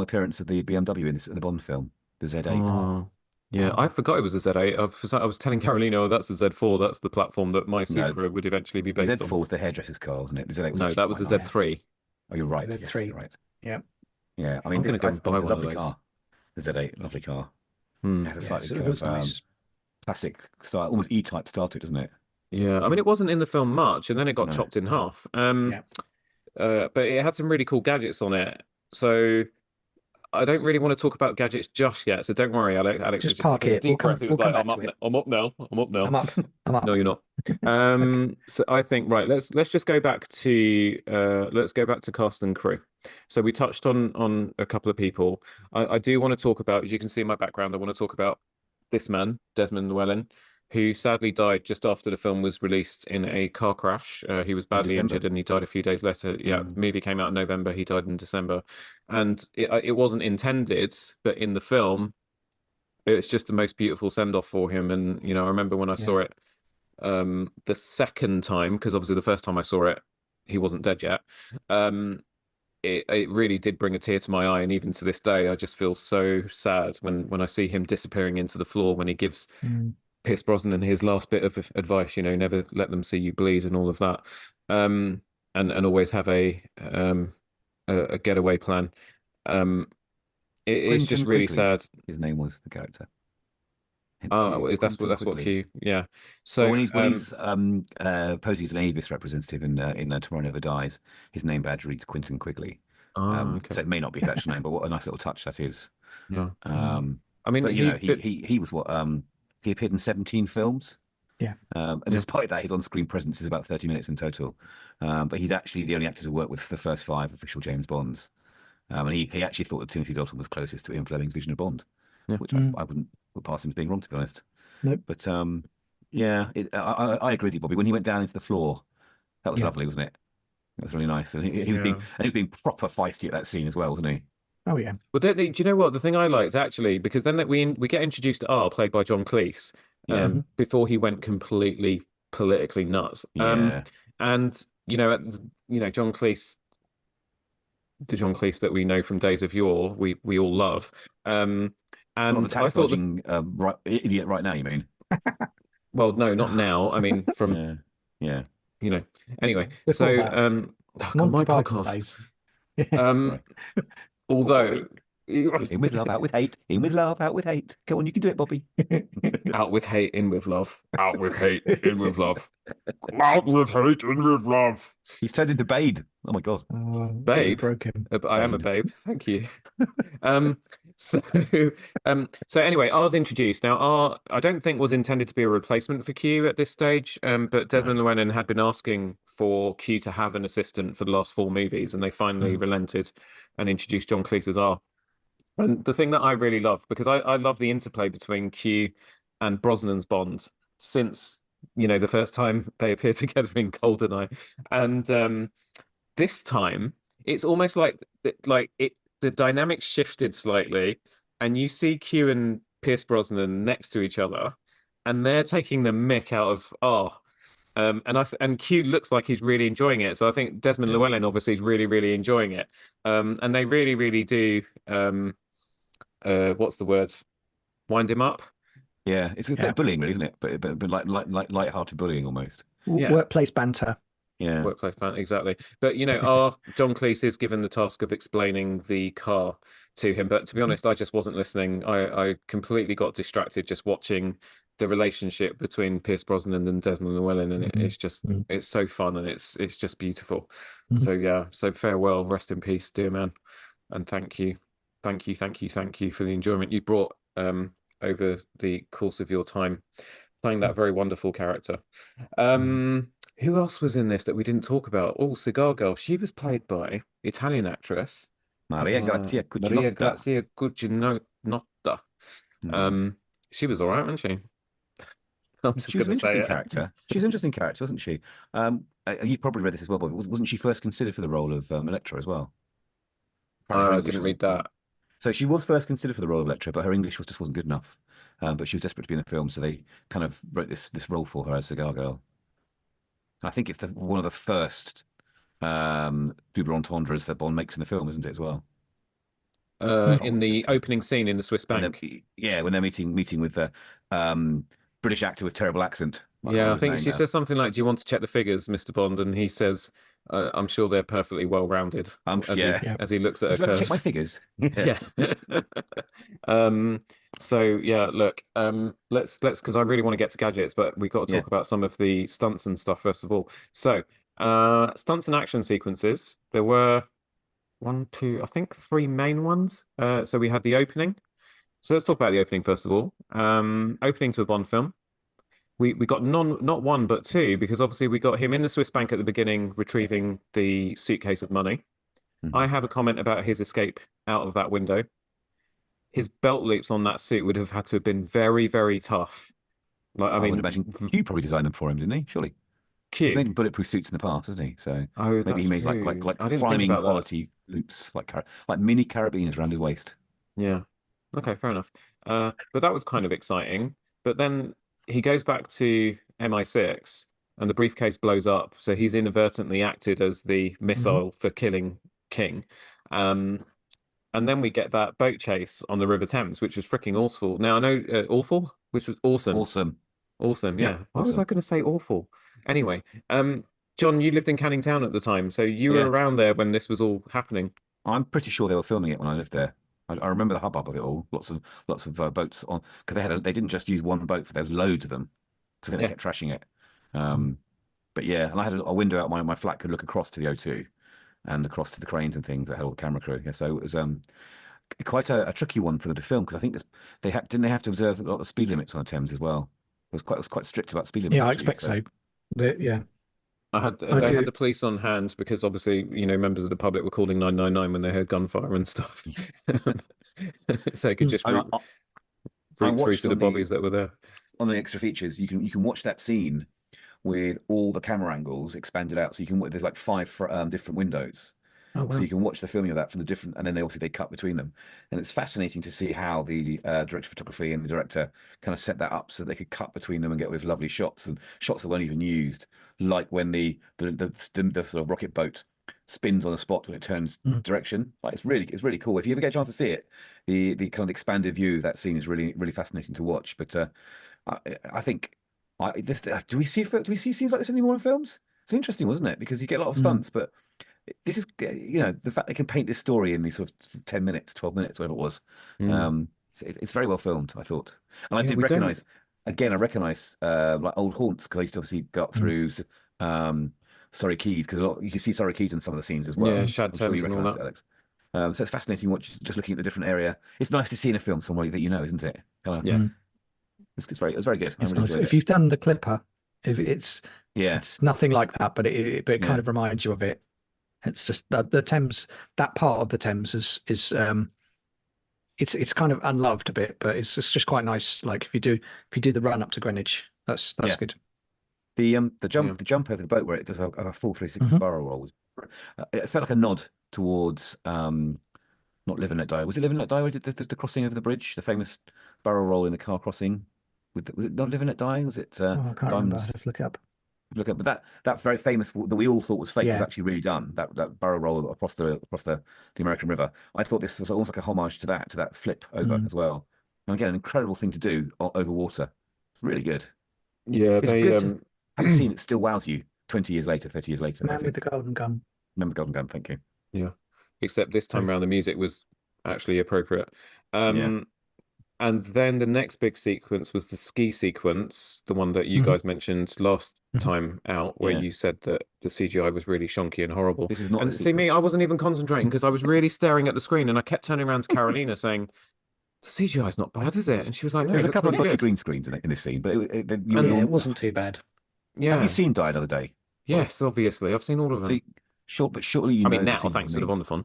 appearance of the BMW in the Bond film, the Z8? Oh, yeah, I forgot it was a Z8. I was telling Carolina, that's the Z4. That's the platform that my Supra would eventually be based on. The Z4 was the hairdresser's car, wasn't it? The Z8 was no, that was the Z3. Oh, you're right. Z3. Yes, you're right. Yeah. Yeah. I mean, I'm going to go and buy one of those. Car. The Z8, lovely car. It has a slightly it was nice. Classic style, almost E-type style to it, doesn't it? Yeah, I mean, it wasn't in the film much, and then it got chopped in half. But it had some really cool gadgets on it. So I don't really want to talk about gadgets just yet. So don't worry, Alex. Alex was just taking a deep breath. He was like, "I'm up now. I'm up now. I'm up. No, you're not." So I think let's just go back to cast and crew. So we touched on a couple of people. I do want to talk about, as you can see in my background, I want to talk about this man, Desmond Llewellyn, who sadly died just after the film was released in a car crash. He was badly injured and he died a few days later. Yeah, the movie came out in November. He died in December. And it wasn't intended, but in the film, it's just the most beautiful send-off for him. And, I remember when I saw it the second time, because obviously the first time I saw it, he wasn't dead yet. it really did bring a tear to my eye, and even to this day, I just feel so sad when I see him disappearing into the floor when he gives Pierce Brosnan his last bit of advice. You know, never let them see you bleed, and all of that, and always have a getaway plan. It's just Quentin really Quigley, sad. his name was the character. Hence Oh, Q, that's Quentin what Quigley. Q. Yeah. Well, So when he's posing as an Avis representative in Tomorrow Never Dies, his name badge reads Quentin Quigley. okay. So it may not be his actual name, but what a nice little touch that is. Yeah. I mean, but you know, he was what he appeared in 17 films. Yeah. And despite that, his on-screen presence is about 30 minutes in total. But he's actually the only actor to work with the first 5 official James Bonds. And he actually thought that Timothy Dalton was closest to Ian Fleming's vision of Bond, which I wouldn't put past him as being wrong, to be honest. Nope. But yeah, I agree with you, Bobby. When he went down into the floor, that was lovely, wasn't it? It was really nice. And he was being proper feisty at that scene as well, wasn't he? Oh yeah. Well, do you know what the thing I liked actually? Because then we get introduced to R, played by John Cleese, before he went completely politically nuts. Yeah. And John Cleese, the John Cleese that we know from Days of Yore, we all love. And Not the I tax thought dodging idiot right now, you mean? well, no, not now. I mean, from yeah. Anyway, Before so that, my Python podcast. days. Although in with love, out with hate. In with love, out with hate. Come on, you can do it, Bobby. Out with hate, in with love. Out with hate, in with love. Out with hate, in with love. He's turned into Babe. Oh my god. Babe. Broke him. I am a babe. Thank you. So anyway, R's introduced. Now, R, I don't think was intended to be a replacement for Q at this stage, but Desmond Llewellyn had been asking for Q to have an assistant for the last 4 movies, and they finally relented and introduced John Cleese as R. And the thing that I really love, because I love the interplay between Q and Brosnan's Bond since, the first time they appear together in GoldenEye. And this time, it's almost like the dynamic shifted slightly, and you see Q and Pierce Brosnan next to each other, and they're taking the mick out of R. And Q looks like he's really enjoying it. So I think Desmond Llewellyn obviously is really, really enjoying it. And they really, really do what's the word? Wind him up. Yeah, it's a bit of bullying, really, isn't it? But like light-hearted bullying almost. Workplace banter. Yeah, workplace banter, exactly. But our John Cleese is given the task of explaining the car to him. But to be honest, I just wasn't listening. I completely got distracted just watching the relationship between Pierce Brosnan and Desmond Llewellyn, and it's just it's so fun, and it's just beautiful. So farewell, rest in peace, dear man, and thank you for the enjoyment you brought over the course of your time playing that very wonderful character. Who else was in this that we didn't talk about? Oh, Cigar Girl. She was played by Italian actress Maria Grazia Cucinotta. Maria Grazia Cucinotta. She was all right, wasn't she? I'm just going to say it. Character. She's an interesting character, wasn't she? You've probably read this as well, but wasn't she first considered for the role of Electra as well? I didn't read that. So she was first considered for the role of Electra, but her English just wasn't good enough. But she was desperate to be in the film, so they kind of wrote this role for her as Cigar Girl. I think it's one of the first double entendres that Bond makes in the film, isn't it, as well? In the opening scene in the Swiss bank. When they're meeting with the British actor with terrible accent. I think she says something like, "Do you want to check the figures, Mr. Bond?" And he says, "I'm sure they're perfectly well-rounded." As he looks at her curves. Check my figures. Look, let's because I really want to get to gadgets, but we've got to talk about some of the stunts and stuff first of all. So, stunts and action sequences. There were 3 main ones. So we had the opening. So let's talk about the opening first of all. Opening to a Bond film. We got not 1 but 2, because obviously we got him in the Swiss bank at the beginning retrieving the suitcase of money. I have a comment about his escape out of that window. His belt loops on that suit would have had to have been very, very tough. Like I mean, would imagine Q probably designed them for him, didn't he? Surely. Q He's made bulletproof suits in the past, hasn't he? So maybe he made like climbing quality loops, like mini carabiners around his waist. Yeah. Okay, fair enough. But that was kind of exciting. But then he goes back to MI6 and the briefcase blows up. So he's inadvertently acted as the missile for killing king. And then we get that boat chase on the River Thames, which was freaking awful. Now I know awful, which was awesome. Awesome, yeah. Why was I going to say awful? Anyway, John, you lived in Canning Town at the time, so you were around there when this was all happening. I'm pretty sure they were filming it when I lived there. I remember the hubbub of it all. Lots of boats on, because they didn't just use one boat, for there's loads of them, because they kept trashing it. But yeah, and I had a window out my flat could look across to the O2 and across to the cranes and things that had all the camera crew. Yeah, so it was quite a tricky one for them to film, because I think didn't they have to observe a lot of speed limits on the Thames as well? It was quite strict about speed limits. Yeah, I expect so. Yeah. They had the police on hand, because obviously, members of the public were calling 999 when they heard gunfire and stuff. So they could just route through to the bobbies that were there. On the extra features, you can watch that scene with all the camera angles expanded out. So there's like 5 different windows. Oh, wow. So you can watch the filming of that from the different, and then they cut between them. And it's fascinating to see how the director of photography and the director kind of set that up so they could cut between them and get all these lovely shots, and shots that weren't even used, like when the sort of rocket boat spins on the spot when it turns direction. Like it's really cool. If you ever get a chance to see it, the kind of expanded view of that scene is really, really fascinating to watch. But I think do we see scenes like this anymore in films? It's interesting, wasn't it? Because you get a lot of stunts, but this is, the fact they can paint this story in these sort of 10 minutes, 12 minutes, whatever it was. It's very well filmed, I thought. And I did recognize, like old haunts, because I used to obviously go up through Surrey Quays, because you can see Surrey Quays in some of the scenes as well. Yeah, Shad Thames and all that. Alex. So it's fascinating just looking at the different area. It's nice to see in a film somewhere that isn't it? It's very good. It's nice. If you've done the Clipper, it's nothing like that, but it kind of reminds you of it. It's just the Thames, that part of the Thames is it's kind of unloved a bit, but it's just quite nice. Like if you do the run up to Greenwich, that's good. The jump over the boat where it does a full 360 barrel roll it felt like a nod towards not Live and Let Die. Was it Live and Let Die? Where did the crossing over the bridge, the famous barrel roll in the car crossing? Was it not Live and Let Die? Was it? I can't remember. I have to look up. But that very famous that we all thought was fake was actually really done. That barrel roll across the American River. I thought this was almost like a homage to that flip over as well. And again, an incredible thing to do over water. Really good. Yeah, have you seen it? Still wows you 20 years later, 30 years later. Man with the Golden Gun. Man with the Golden Gun. Thank you. Yeah, except this time around the music was actually appropriate. And then the next big sequence was the ski sequence, the one that you guys mentioned last time out, where you said that the CGI was really shonky and horrible. This is not. And see, me, I wasn't even concentrating because I was really staring at the screen, and I kept turning around to Carolina saying, "The CGI is not bad, is it?" And she was like, "No." There's a couple really of green screens in this scene, but it wasn't too bad. Yeah. Have you seen Die Another Day? Yes, obviously, I've seen all of them. Surely you know. I mean, now thanks to the Bondathon.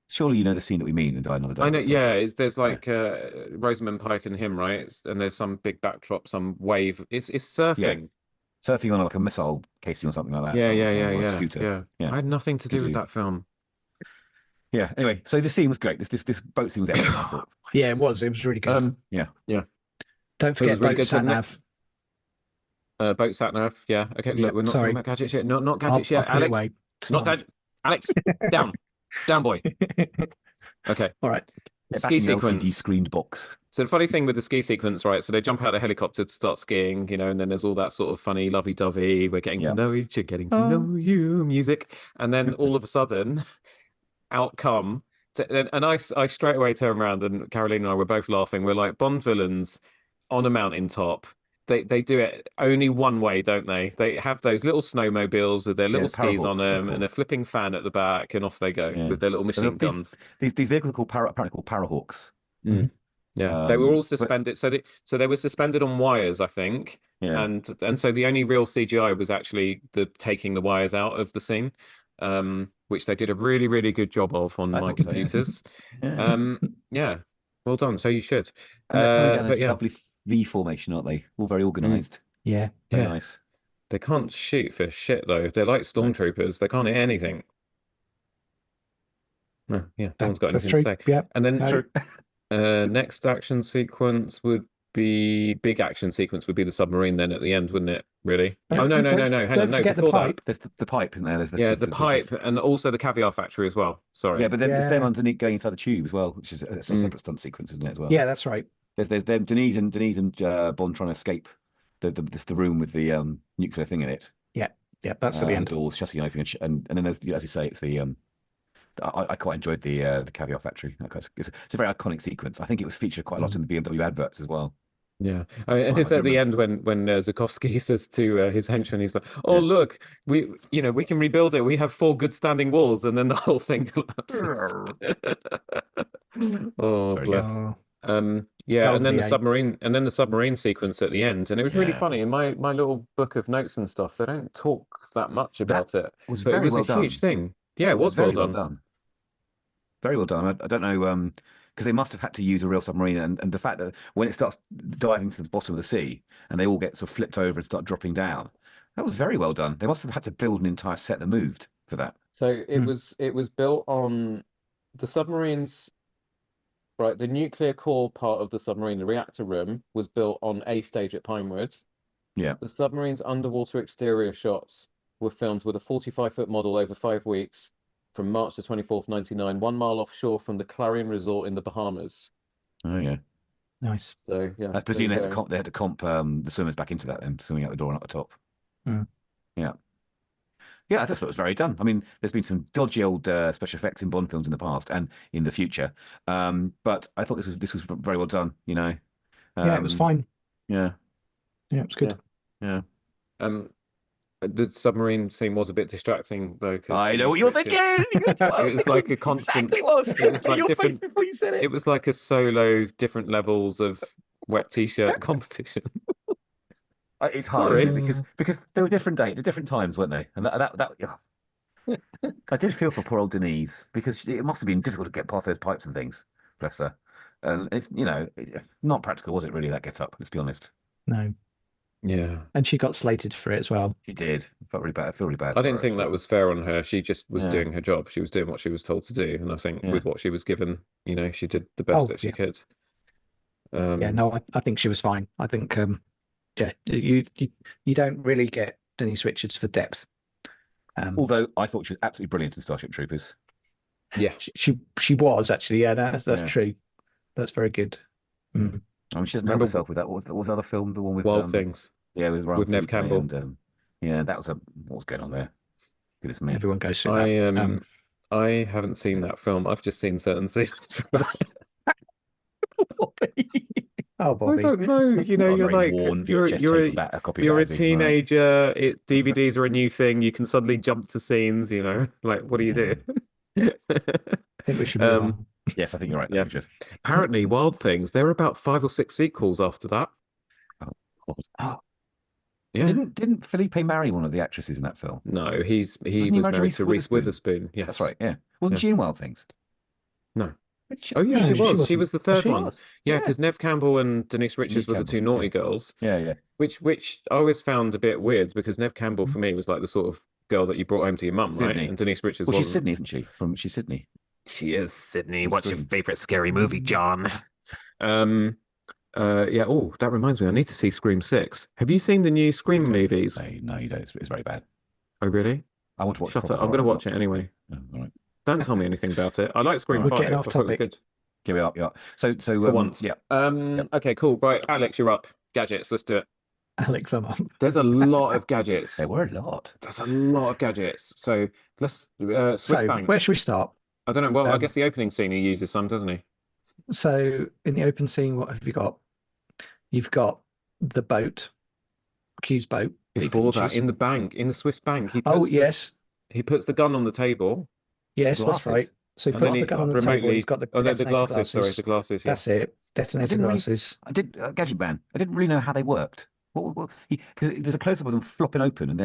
Surely you know the scene that we mean in Die Another Day. I know, yeah. There's like Rosamund Pike and him, right? And there's some big backdrop, some wave. It's surfing. Surfing on like a missile casing or something like that. Yeah. Scooter. I had nothing to do with that film. Yeah. Anyway, so the scene was great. This boat scene was excellent, I thought. Yeah, it was. It was really good. Yeah. Don't forget boat sat nav. Boat sat nav. Yeah. Okay. Look, we're not talking about gadgets yet. Not gadgets yet, Alex. Not gadgets. Alex, down, boy. Okay. All right. Ski sequence. LCD screened box. So the funny thing with the ski sequence, right? So they jump out of the helicopter to start skiing, and then there's all that sort of funny lovey-dovey, we're getting to know each other, getting to know you music, and then all of a sudden, out come, and I straight away turn around, and Caroline and I were both laughing. We're like Bond villains on a mountaintop. They do it only one way, don't they? They have those little snowmobiles with their little skis on them and a flipping fan at the back, and off they go with their little machine guns. These vehicles are apparently called Parahawks. Yeah, they were all suspended. So they were suspended on wires, I think. Yeah. And so the only real CGI was actually taking the wires out of the scene, which they did a really, really good job of on my computers. So, yeah. Well done. So you should. But lovely V formation, aren't they? All very organised. Yeah. Very nice. They can't shoot for shit though. They're like stormtroopers. They can't hit anything. No, no one's got anything to say. Yeah. And then next action sequence would big action sequence would be the submarine then at the end, wouldn't it? Really? Yeah. Oh no, Don't- hang on, don't no, forget the before that. pipe. There's the pipe, isn't there? There's Yeah, the pipe and also the caviar factory as well. Sorry. Yeah, but then it's them Yeah. underneath going inside the tube as well, which is a separate stunt sequence, isn't it, as well? Yeah, that's right. There's them Denise and Bond trying to escape the room with the nuclear thing in it. Yeah, that's at the The end. doors shutting and opening, and then there's, as you say, it's the I quite enjoyed the caviar factory. It's a very iconic sequence. I think it was featured quite a lot in the BMW adverts as well. Yeah, and it's at the end when Zukovsky says to his henchman, he's like, "Oh, Yeah. look, we can rebuild it. We have 4 good standing walls," and then the whole thing collapses. Oh, Very bless. Oh, Yeah, and then the Probably submarine sequence at the end, and it was really Yeah. funny in my little book of notes and stuff. They don't talk that much about it, was but it very was well a huge done. thing. Yeah, it was very well done. Very well done. I don't know, because they must have had to use a real submarine, and the fact that when it starts diving to the bottom of the sea and they all get sort of flipped over and start dropping down, that was very well done. They must have had to build an entire set that moved for that. So it Hmm. was built on the submarines, right? The nuclear core part of the submarine, the reactor room, was built on A stage at Pinewood. Yeah. The submarine's underwater exterior shots were filmed with a 45-foot model over 5 weeks from March the 24th, 1999, 1 mile offshore from the Clarion Resort in the Bahamas. Oh yeah. nice. So yeah, I presume there they you had go. to comp the swimmers back into that then, swimming out the door and up the top. Hmm. Yeah. Yeah, I just thought it was very done. I mean, there's been some dodgy old special effects in Bond films in the past and in the future, but I thought this was very well done. Yeah, it was fine. Yeah, Yeah, it was good. yeah. The submarine scene was a bit distracting though, because I know what you're thinking. Exactly what I It was like a constant. Exactly what It was like your face different. before you said it. It was like a solo, different levels of wet t-shirt competition. It's hard Sorry. isn't it? Because there were different times, weren't they? And yeah. I did feel for poor old Denise because it must have been difficult to get past those pipes and things. Bless her. And it's not practical, was it really? That get up. Let's be honest. No, Yeah. and she got slated for it as well. She did. I felt really bad. I feel really bad. I for didn't her, think that was fair on her. She just was Yeah. doing her job. She was doing what she was told to do, and I think Yeah. with what she was given, she did the best Oh, that she yeah. could. Yeah, no, I think she was fine. I think yeah, you don't really get Denise Richards for depth. Although I thought she was absolutely brilliant in Starship Troopers. Yeah. She was actually, yeah, that's Yeah. true. That's very good. Mm. I mean, she doesn't help Remember herself with that. What was the other film? The one with Wild Things. Yeah, with Ryan With Nev Felipe Campbell. And, yeah, that was what was going on there. Goodness me. Everyone goes through that. I haven't seen that film. I've just seen certain seasons. Oh, I Bobby. don't know. You're like worn you're VHS you're tape of that, a copy of you're a that, I think, right? teenager. DVDs are a new thing. You can suddenly jump to scenes. Like what do you do? I think we should move on. Yes, I think you're right. Yeah. Richard. Apparently, Wild Things. There were about 5 or 6 sequels after that. Oh, Yeah. Didn't Felipe marry one of the actresses in that film? No, he was he married married to Reese Reese Witherspoon. Yes. That's right. Yeah, wasn't Yeah. she in Wild Things? No. Oh yeah, No, she she was. She wasn't. was the third She one. was. Yeah, because Nev Campbell and Denise Richards were the Campbell, 2 naughty yeah. girls. Yeah. Which I always found a bit weird because Nev Campbell for me was like the sort of girl that you brought home to your mum, right? Sydney. And Denise Richards Well, she's wasn't. Sydney, isn't she? She's Sydney. She is Sydney. From What's your Scream. favorite scary movie, John? Yeah. Oh, that reminds me. I need to see Scream 6. Have you seen the new Scream movies? No, you don't. It's very bad. Oh, really? I want to watch. Shut proper up. I'm going to horror. watch it anyway. Oh, all right. Don't tell me anything about it. I like Scream We're 5. getting off I thought it was topic. good. Give it up. Yeah. So For once. Yeah. Okay, cool. Right, Alex, you're up. Gadgets. Let's do it. Alex, I'm on. There's a lot of gadgets. There were a lot. There's a lot of gadgets. So let's Swiss So, Bank. where should we start? I don't know. Well, I Um, guess the opening scene he uses some, doesn't he? So, in the open scene, what have you got? You've got the boat, Q's boat. Before that, Pinches. in the bank, in the Swiss bank, he Oh, puts yes. he puts the gun on the table. Yes, that's glasses. right. So he And then puts he the gun on the table. remotely- He's got the Oh no, the detonator glasses. Sorry, the glasses. Yeah. That's it. Detonator didn't really- glasses. I did Gadget Man. I didn't really know how they worked. Because there's a close up of them flopping open, and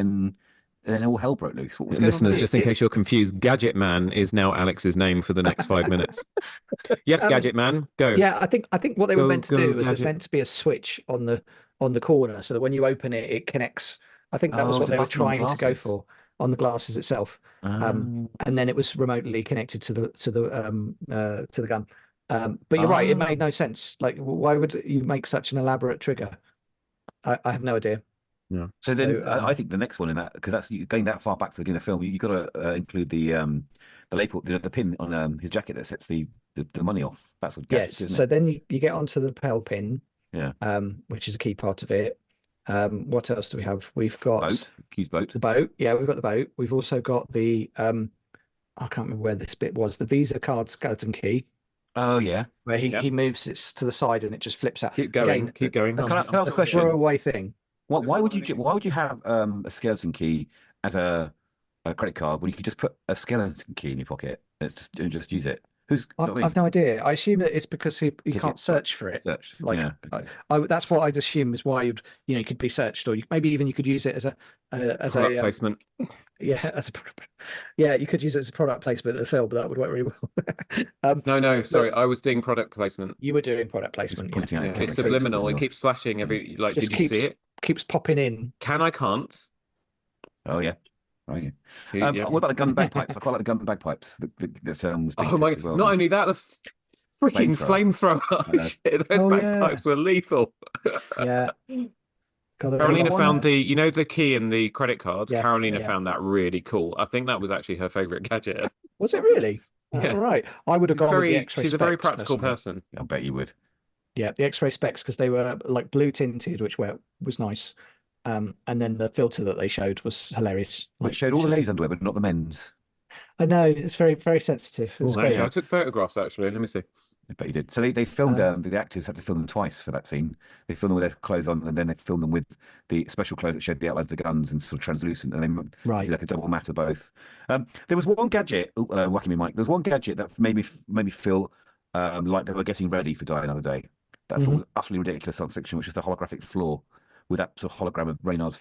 then all hell broke loose. What was going on Listeners, there? just in case you're confused, Gadget Man is now Alex's name for the next 5 minutes. Yes, Gadget Man, go. Yeah, I think what they were Go- meant to go, do was there's Gadget. meant to be a switch on the corner, so that when you open it, it connects. I think that was Oh, what the they were button on the trying to go glasses. for on the glasses itself. And then it was remotely connected to the gun. But you're right, it made no sense. Like, why would you make such an elaborate trigger? I have no idea. Yeah. So then I think the next one in that, because that's going that far back to the beginning of the film, you got to include the lapel, the pin on his jacket that sets the money off. That's what gadgets, Yes. isn't So it? then you get onto the lapel pin, Yeah. which is a key part of it. What else do we have? We've got Boat, Q's boat. the boat. Yeah, we've got the boat. We've also got the I can't remember where this bit was. The Visa card skeleton key, Oh yeah. where Yeah. he moves it to the side and it just flips out. Keep going. Again, Keep going. Can I ask a question? throwaway thing. Why would you have a skeleton key as a credit card when you could just put a skeleton key in your pocket and just use it? I've no idea. I assume that it's because he Because can't it- search for it. Search. Like, yeah. that's what I'd assume is why you could be searched, or maybe even you could use it as Product placement. you could use it as a product placement in the film, but that would work really well. No, sorry, I was doing product placement. You were doing product placement. pointing out Yeah, his it's camera. subliminal. It keeps flashing every. Like, Just did you see it? Keeps popping in. Can I can't? Oh yeah. Right. Yeah. Yeah. What about the gun bagpipes? I quite like the gun bagpipes. Was Oh my! as well. Not only that, the freaking flamethrower. know. Shit, those Oh, bagpipes were lethal. Yeah. God, there was Carolina one- found the key in the credit cards. Yeah, Carolina yeah. found that really cool. I think that was actually her favorite gadget. Was it really? Yeah. All right. I would have gone with the X-ray She's a very specs, practical personally. person. I bet you would. Yeah, the X-ray specs, because they were like blue tinted, which was nice. And then the filter that they showed was hilarious. Which showed all the ladies' underwear, but not the men's. I know, it's very, very sensitive. It's Oh, great. actually, I took photographs. Actually, let me see. I bet you did. So they filmed the actors had to film them twice for that scene. They filmed them with their clothes on, and then they filmed them with the special clothes that showed the outlines of the guns and sort of translucent, and they Right. did like a double matte of both. There was one gadget. Oh, whacking me, Mike. There was one gadget that made me feel like they were getting ready for Die Another Day. That I thought was utterly ridiculous science fiction, which is the holographic floor with that sort of hologram of Reynard's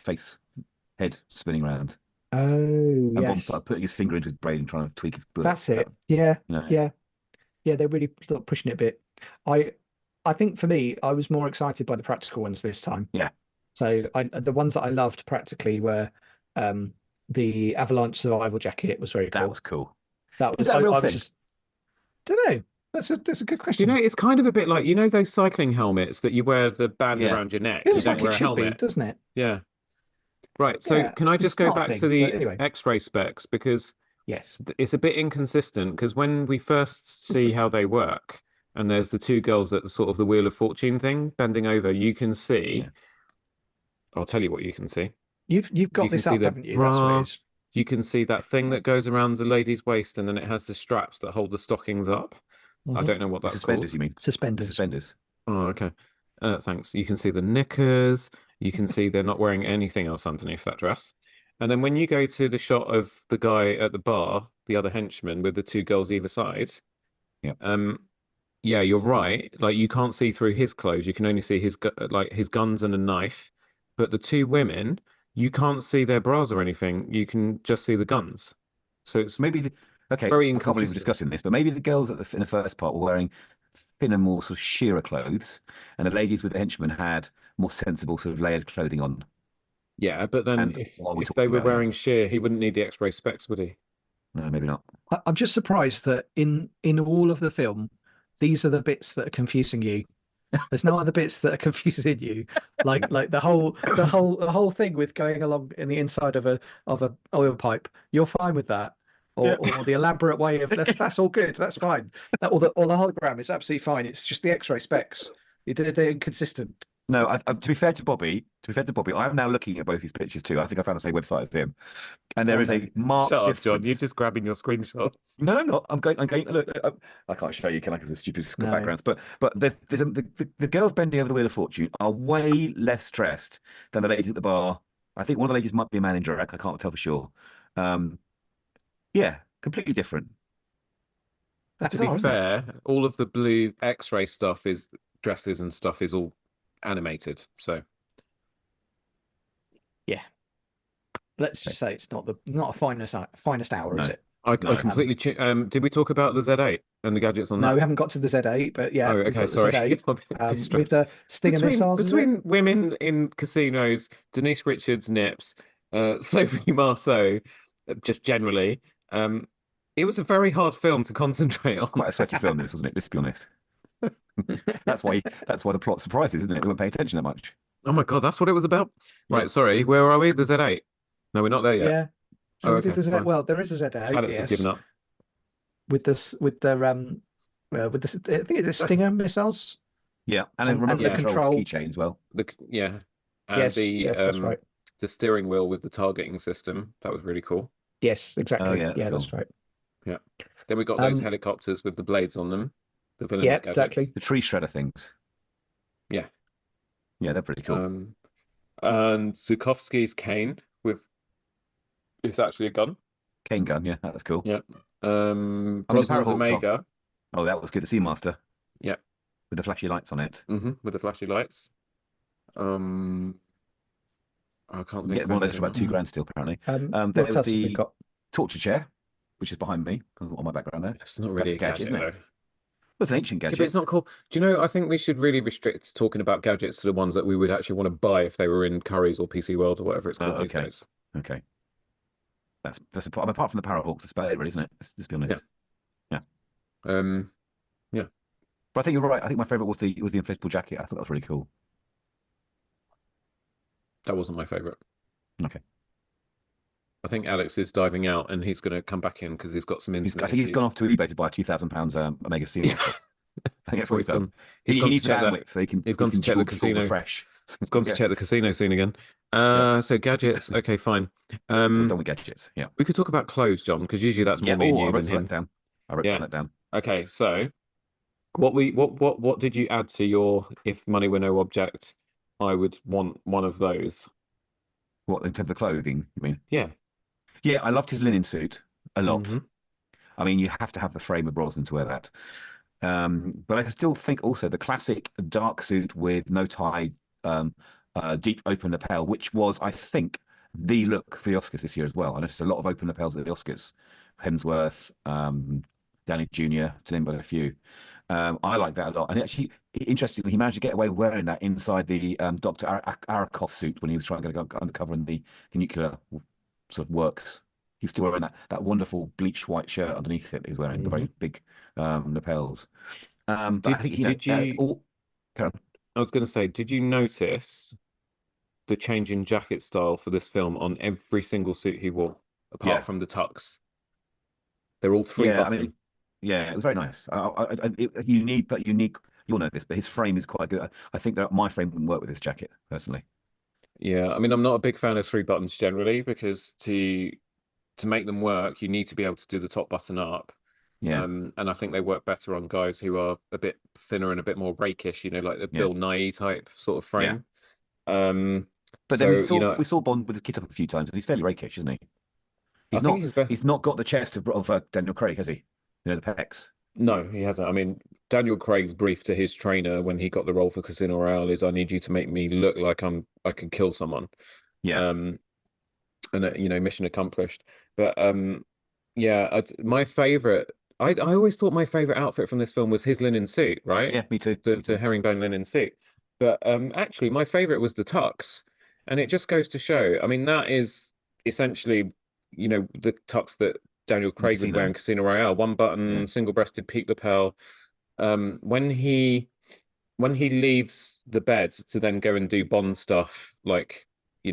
head spinning around. Oh, And Bond yes. started putting his finger into his brain and trying to tweak his bullet. That's it. Yeah, You know? yeah. They really started pushing it a bit. I think for me, I was more excited by the practical ones this time. Yeah. So the ones that I loved practically were the Avalanche survival jacket was very cool. That was cool. That Is that a real thing? Don't know. That's a good Do question. you know, it's kind of a bit like, those cycling helmets that you wear the band Yeah. around your neck. Feels You like don't wear it a should be, helmet. doesn't it? Yeah. Right. So Yeah, can I it's just a go smart back to thing, the but anyway. X-ray specs? Because Yes. it's a bit inconsistent, because when we first see how they work, and there's the two girls at the sort of the Wheel of Fortune thing bending over, you can see. Yeah. I'll tell you what you can see. You've got You can this see up, the haven't you? That's what bra. it is. You can see that thing that goes around the lady's waist, and then it has the straps that hold the stockings up. I Mhm. don't know what The that's suspenders, called. you mean? Suspenders. Suspenders. Oh, okay. Thanks. You can see the knickers. You can see they're not wearing anything else underneath that dress. And then when you go to the shot of the guy at the bar, the other henchman with the two girls either side, Yeah. yeah, you're right. Like, you can't see through his clothes. You can only see his guns and a knife. But the two women, you can't see their bras or anything. You can just see the guns. So it's Maybe okay. very I can't believe we're inconsistent. discussing this, but maybe the girls in the first part were wearing thinner, more sort of sheerer clothes, and the ladies with the henchmen had more sensible sort of layered clothing on. Yeah, but then And if what are we they talking were about here? wearing sheer, he wouldn't need the X-ray specs, would he? No, maybe not. I'm just surprised that in all of the film, these are the bits that are confusing you. There's no other bits that are confusing you, like the whole thing with going along in the inside of a oil pipe. You're fine with that, or the elaborate way of that's all good. That's fine. Or the hologram is absolutely fine. It's just the X-ray specs. They're inconsistent. No, to be fair to Bobby, I am now looking at both these pictures too. I think I found the same website as him, and there is a marked Shut up, difference. John. You're just grabbing your screenshots. No, I'm not. I'm going. Look, I can't show you, can I? Because of stupid No. backgrounds. But the girls bending over the Wheel of Fortune are way less stressed than the ladies at the bar. I think one of the ladies might be a man in drag. I can't tell for sure. Yeah, completely different. That's To be bizarre, isn't it? fair, all of the blue X-ray stuff is dresses and stuff is all animated. So Let's just say it's not a finest hour, is No. it? I No. completely. Did we talk about the Z8 and the gadgets on No, that? we haven't got to the Z8, but yeah. Oh, we've okay. got the Sorry. Z8, I'm distracted. with the Stinger missiles. is it? Between women in casinos, Denise Richards nips, Sophie Marceau, just generally, it was a very hard film to concentrate on. Quite a sweaty film, this wasn't it? Let's be honest. That's why the plot surprises, isn't it? We weren't paying attention that much. Oh my God, that's what it was about. Yeah. Right, sorry, where are we? The Z8. No, we're not there yet. Yeah. So Oh, we did okay, the Z. fine. Well, there is a Z8. Alex has given up. With this, with the I think it's a Stinger missiles. Yeah, and then And remember the the control control. keychain as well. Yeah, and Yes, the yes, that's right. the steering wheel with the targeting system. That was really cool. Yes, exactly. Oh, yeah, that's that's cool. right. Yeah. Then we got those Um, helicopters with the blades on them. The villainous Yeah, gadgets. exactly. The tree shredder things. Yeah. Yeah, they're pretty cool. And Zukovsky's cane with it's actually a gun. Cane gun, yeah, that was cool. Yeah. the Brosnan's Parahawks Omega. Oh, that was good. The Seamaster. Yeah. With the flashy lights on it. With the flashy lights. I can't think Get of one of those for anything about £2,000 still, apparently. What There else was have we the got? torture chair, which is behind me on my background there. It's not really a That's gadget, isn't though. it? Well, it's an ancient Yeah, gadget. but it's not cool. Do you know, I think we should really restrict talking about gadgets to the ones that we would actually want to buy if they were in Curry's or PC World or whatever it's called these okay. days. Okay. That's apart from the Parahawks, that's about it, really, isn't it? Let's be honest. Yeah. But I think you're right. I think my favourite was the inflatable jacket. I thought that was really cool. That wasn't my favorite. Okay. I think Alex is diving out and he's going to come back in because he's got some internet I think he's issues. gone off to eBay to buy a £2,000 Omega Sea. I think that's what he's done. He's He gone to needs check that. bandwidth so he can. He's gone to check the casino. Refresh. He's gone to check the casino scene again. So gadgets. Okay, fine. Done with gadgets. Yeah. We could talk about clothes, John, because usually that's more me and you than him. I wrote that down. Okay, so what did you add to your if money were no object? I would want one of those. What, in terms of clothing, you mean? Yeah. Yeah, I loved his linen suit a lot. Mhm. I mean, you have to have the frame of Brosnan to wear that. But I still think also the classic dark suit with no tie, deep open lapel, which was, I think, the look for the Oscars this year as well. I noticed a lot of open lapels at the Oscars. Hemsworth, Downey Jr., to name but a few. I like that a lot. And actually, interestingly, he managed to get away with wearing that inside the Dr. Arakov suit when he was trying to go undercover in the nuclear sort of works. He's still wearing that wonderful bleach white shirt underneath it. He's wearing the very big lapels. But I think I was going to say, did you notice the change in jacket style for this film on every single suit he wore, apart from the tux? They're all three button. Yeah, it was very nice. Unique, but unique. You'll know this, but his frame is quite good. I think that my frame wouldn't work with this jacket personally. Yeah, I mean, I'm not a big fan of three buttons generally because to make them work, you need to be able to do the top button up. Yeah. And I think they work better on guys who are a bit thinner and a bit more rakish, like the Bill Nighy type sort of frame. But then we saw Bond with his kit up a few times, and he's fairly rakish, isn't he? He's not got the chest of Daniel Craig, has he? The pecs. No, he hasn't. I mean, Daniel Craig's brief to his trainer when he got the role for Casino Royale is, "I need you to make me look like I can kill someone." Yeah. And mission accomplished. But my favorite. I always thought my favorite outfit from this film was his linen suit, right? Yeah, me too. The herringbone linen suit. But actually, my favorite was the tux, and it just goes to show. I mean, that is essentially, the tux that Daniel Craig would wear in Casino Royale, one button, single-breasted peak lapel. When he leaves the bed to then go and do Bond stuff, like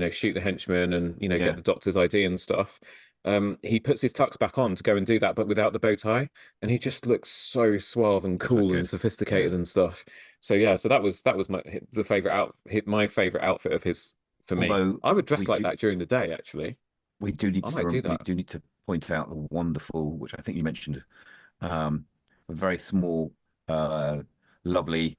shoot the henchman and get the doctor's ID and stuff, he puts his tux back on to go and do that, but without the bow tie, and he just looks so suave and cool and sophisticated and stuff. So that was my favorite outfit of his for me. I would dress like that during the day. Actually, we do need to point out the wonderful, which I think you mentioned, a very small, lovely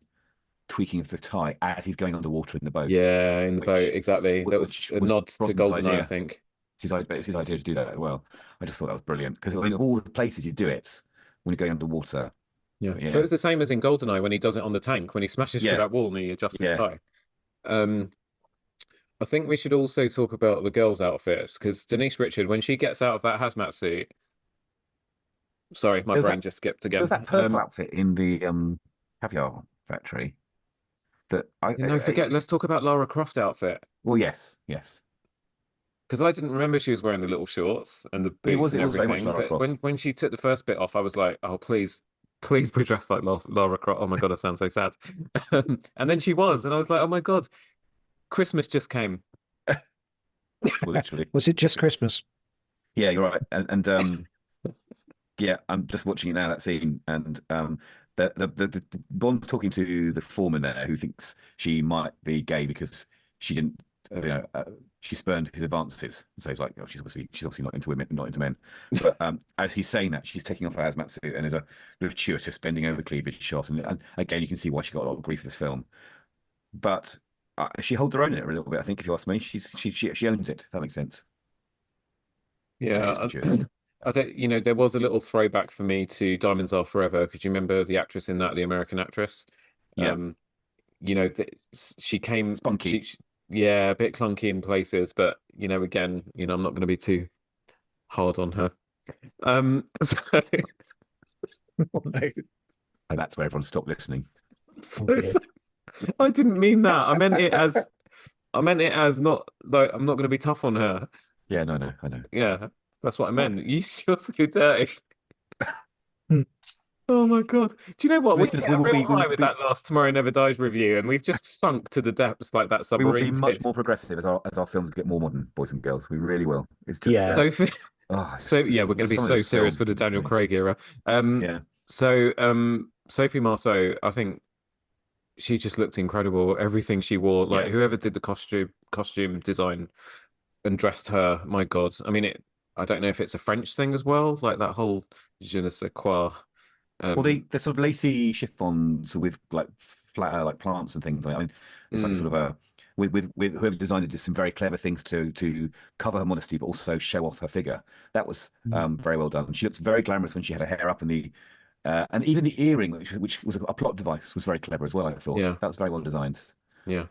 tweaking of the tie as he's going underwater in the boat. Yeah, in the boat, exactly. That was a nod to GoldenEye, I think. It's his idea to do that as well. I just thought that was brilliant because of all the places you do it when you're going underwater. Yeah. But it was the same as in GoldenEye when he does it on the tank, when he smashes through that wall and he adjusts his tie. I think we should also talk about the girls' outfits because Denise Richard, when she gets out of that hazmat suit, sorry, my brain just skipped again. There's that purple outfit in the caviar factory. Let's talk about Lara Croft outfit. Well, yes. Because I didn't remember she was wearing the little shorts and the boots and everything. But when she took the first bit off, I was like, oh, please please be dressed like Lara Croft. Oh my God, I sound so sad. And then she was, and I was like, oh my God, Christmas just came. Literally. Was it just Christmas? Yeah, you're right. And yeah, I'm just watching it now, that scene, and the Bond's talking to the foreman there, who thinks she might be gay because she didn't, she spurned his advances. So he's like, oh, she's obviously not into women, not into men. But as he's saying that, she's taking off her hazmat suit, and there's a gratuitous bending over cleavage shot, and again, you can see why she got a lot of grief for this film. But she holds her own in it a little bit. I think, if you ask me, she owns it. If that makes sense. Yeah, I don't, there was a little throwback for me to Diamonds Are Forever, because you remember the actress in that, the American actress. Yeah. She came, Spunky. yeah, a bit clunky in places, but again, I'm not going to be too hard on her. So, Oh, no. And that's where everyone stopped listening. so I didn't mean that. I meant it as not like I'm not going to be tough on her. Yeah, no, I know. Yeah, that's what I meant. You're so dirty. Hmm. Oh my God. Do you know what? We Listeners, hit we a will real be- we high will with be- that last Tomorrow Never Dies review, and we've just sunk to the depths like that We will be submarine much did. more progressive as our films get more modern, boys and girls. We really will. It's just Yeah. So yeah, we're going to be some of so this serious film for the keeps Daniel me- Craig era. Yeah. So Sophie Marceau, I think she just looked incredible. Everything she wore, like Yeah. whoever did the costume design and dressed her, my God. I mean, I don't know if it's a French thing as well, like that whole je ne sais quoi. Well, the sort of lacy chiffons with like flat like plants and things. I mean, it's like sort of a with whoever designed it did some very clever things to cover her modesty, but also show off her figure. That was very well done. She looked very glamorous when she had her hair up, and even the earring, which was a plot device, was very clever as well. I thought Yeah. that was very well designed. Yeah.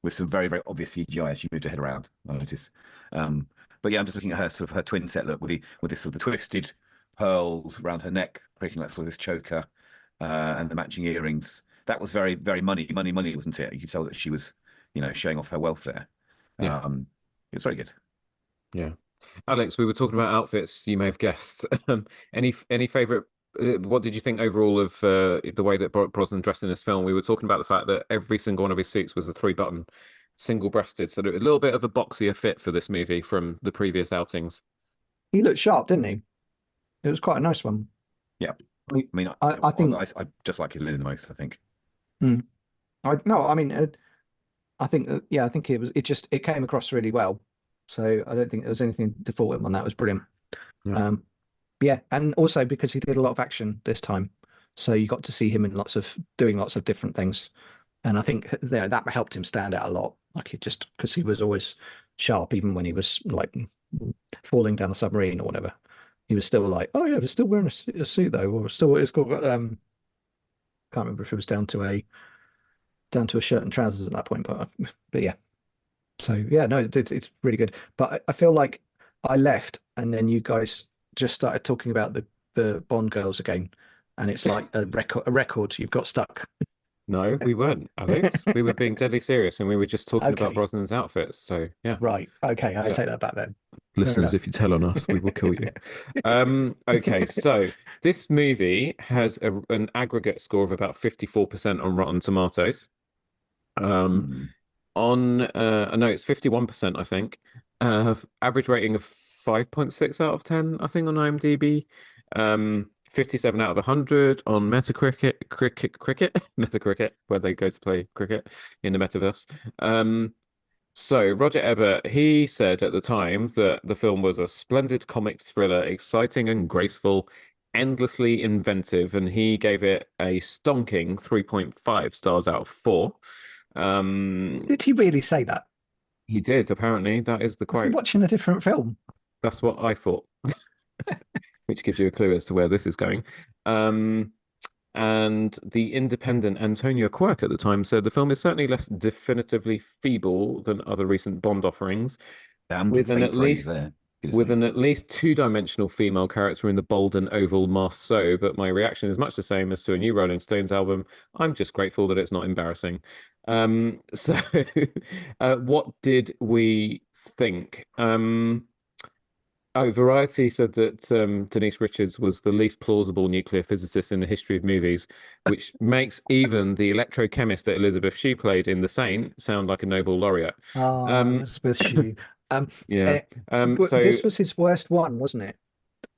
With some very, very obvious CGI as she moved her head around, I noticed. But yeah, I'm just looking at her sort of her twin set look with this sort of the twisted pearls around her neck, creating that sort of this choker, and the matching earrings. That was very, very money, wasn't it? You could tell that she was, showing off her wealth there. Yeah. It was very good. Yeah. Alex, we were talking about outfits, you may have guessed. Any favorite, what did you think overall of the way that Brosnan dressed in this film? We were talking about the fact that every single one of his suits was a 3-button, single-breasted, so a little bit of a boxier fit for this movie from the previous outings. He looked sharp, didn't he? It was quite a nice one. Yeah. I I mean, I think I just like Lynn the most, I think. I think I think it came across really well. So I don't think there was anything to fault him on that. It was brilliant. Yeah. Yeah, and also because he did a lot of action this time, so you got to see him in doing lots of different things, and I think that helped him stand out a lot. Like because he was always sharp, even when he was like falling down a submarine or whatever. He was still like, oh yeah, he's still wearing a suit though, or still it's got can't remember if it was down to a shirt and trousers at that point, but yeah. So yeah, no, it's really good. But I feel like I left, and then you guys just started talking about the Bond girls again, and it's like a record you've got stuck. No, we weren't, Alex. We were being deadly serious, and we were just talking about Okay. Brosnan's outfits. So yeah, Right. Okay, I Yeah. take that back then. listeners, enough. if you tell on us, we will kill you. Okay, so this movie has an aggregate score of about 54% on Rotten Tomatoes. On no, it's 51%, I think. Average rating of 5.6 out of 10, I think, on IMDb. 57 out of 100 on Metacritic, where they go to play cricket in the metaverse. So Roger Ebert, he said at the time that the film was a splendid comic thriller, exciting and graceful, endlessly inventive, and he gave it a stonking 3.5 stars out of 4. Did he really say that? He did, apparently. That is the Was he quote. watching a different film? That's what I thought, which gives you a clue as to where this is going. And the independent Antonia Quirk at the time said the film is certainly less definitively feeble than other recent Bond offerings, Damn with an faint at praise least there. with an at least two-dimensional female character in the bold and oval Marceau. But my reaction is much the same as to a new Rolling Stones album. I'm just grateful that it's not embarrassing. So what did we think? Oh, Variety said that Denise Richards was the least plausible nuclear physicist in the history of movies, which makes even the electrochemist that Elizabeth Shue played in The Saint sound like a Nobel laureate. Oh, Elizabeth Shue. Yeah. Eh, but So this was his worst one, wasn't it?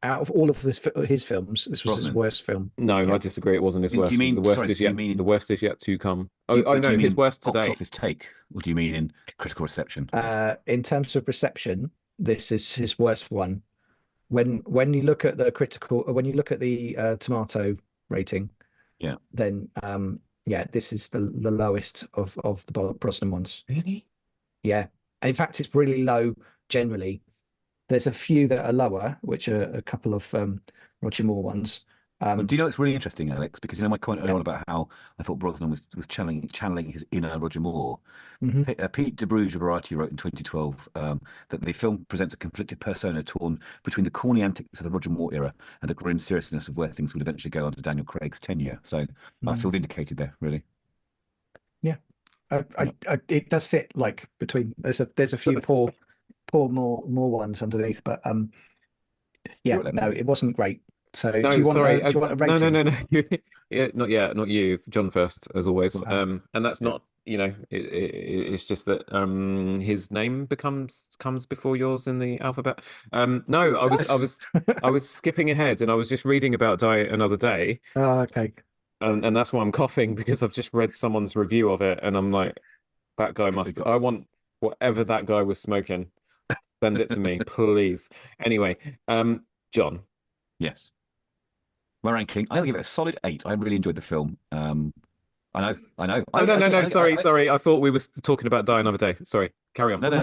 Out of all of his films, this was his Brosnan. worst film. no, Yeah. I disagree. It wasn't his Do worst. you mean? The worst Sorry. is Do you yet. mean The worst is yet to come. do Oh you no, mean his in worst box today. office take, or do you mean in critical reception? In terms of reception, this is his worst one. When you look at the critical, when you look at the tomato rating, Yeah. then yeah, this is the lowest of the Brosnan ones. Really? Yeah, and in fact, it's really low generally. There's a few that are lower, which are a couple of Roger Moore ones. But do you know it's really interesting, Alex? Because you know my comment earlier Yeah. on about how I thought Brosnan was channeling his inner Roger Moore. Mhm. Pete de Bruges of Variety wrote in 2012 that the film presents a conflicted persona torn between the corny antics of the Roger Moore era and the grim seriousness of where things would eventually go under Daniel Craig's tenure. So I feel vindicated there, really. Yeah, Yeah. it does sit like between. There's a few poor more ones underneath, but yeah, You're at no, level. it wasn't great. So No, sorry. do you want a No, rating? no. Yeah, not yet. Not you, John first, as always. Oh. And that's Yeah. not, it's just that his name comes before yours in the alphabet. No, I was skipping ahead and I was just reading about Die Another Day, Oh, okay. and that's why I'm coughing because I've just read someone's review of it, and I'm like, that guy must. I want whatever that guy was smoking. Send it to me, please. Anyway, John. Yes. My ranking, I'll give it a solid 8. I really enjoyed the film. I know. Oh no. Sorry. I thought we were talking about Die Another Day. Sorry. Carry on. No. I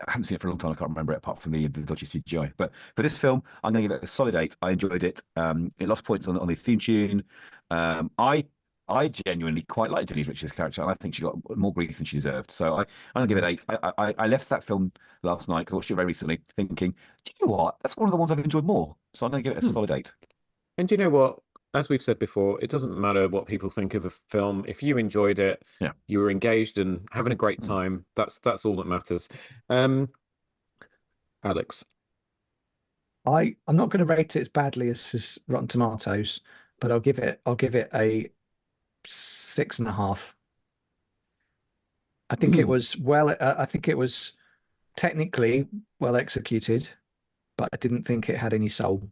haven't seen it for a long time. I can't remember it apart from the dodgy CGI. But for this film, I'm going to give it a solid 8. I enjoyed it. It lost points on the theme tune. I genuinely quite liked Denise Richards' character, and I think she got more grief than she deserved. So I'm going to give it 8. I left that film last night because I watched it very recently, thinking, do you know what? That's one of the ones I've enjoyed more. So I'm going to give it a solid 8. And do you know what? As we've said before, it doesn't matter what people think of a film. If you enjoyed it, Yeah. you were engaged and having a great time, that's all that matters. Alex. I'm not going to rate it as badly as Rotten Tomatoes, but I'll give it a 6.5. I think it was I think it was technically well executed, but I didn't think it had any soul.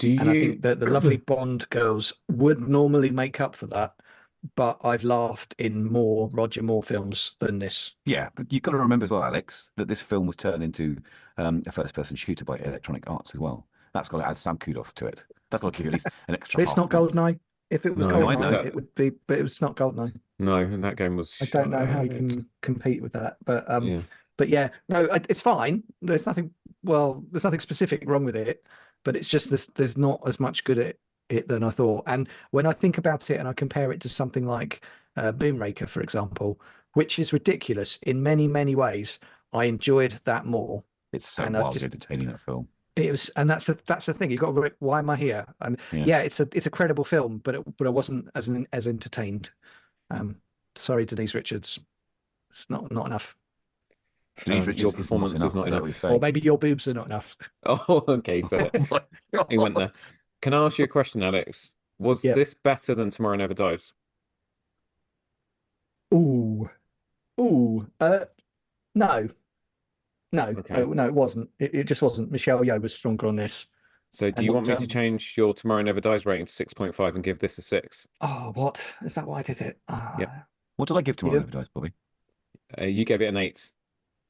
And I think that the lovely Bond girls would normally make up for that, but I've laughed in more Roger Moore films than this. Yeah, but you've got to remember as well, Alex, that this film was turned into a first-person shooter by Electronic Arts as well. That's got to add some kudos to it. That's got to give you at least an extra. It's not GoldenEye. If it was No, GoldenEye, it would be, but it's not GoldenEye. No, and that game was. I don't know how you can compete with that, but Yeah. but yeah, no, it's fine. There's nothing. Well, there's nothing specific wrong with it, but it's just this. There's not as much good at it than I thought. And when I think about it and I compare it to something like Moonraker, for example, which is ridiculous in many ways, I enjoyed that more. It's so And wildly entertaining, that film. It was, and that's the thing. You got to. Why am I here? And yeah, it's a credible film, but I wasn't as entertained. Sorry, Denise Richards, it's not enough. Denise Richards your performance is not enough. what you're saying? Or maybe your boobs are not enough. Oh, okay, so he went there. Can I ask you a question, Alex? Was Yeah. this better than Tomorrow Never Dies? Ooh, no. Okay. No, it wasn't. It just wasn't. Michelle Yeoh was stronger on this. So do And you want me what, to change your Tomorrow Never Dies rating to 6.5 and give this a 6? Oh, what is that? Why I did it? Yep. What did I give Tomorrow Never Dies, Bobby? You gave it an 8.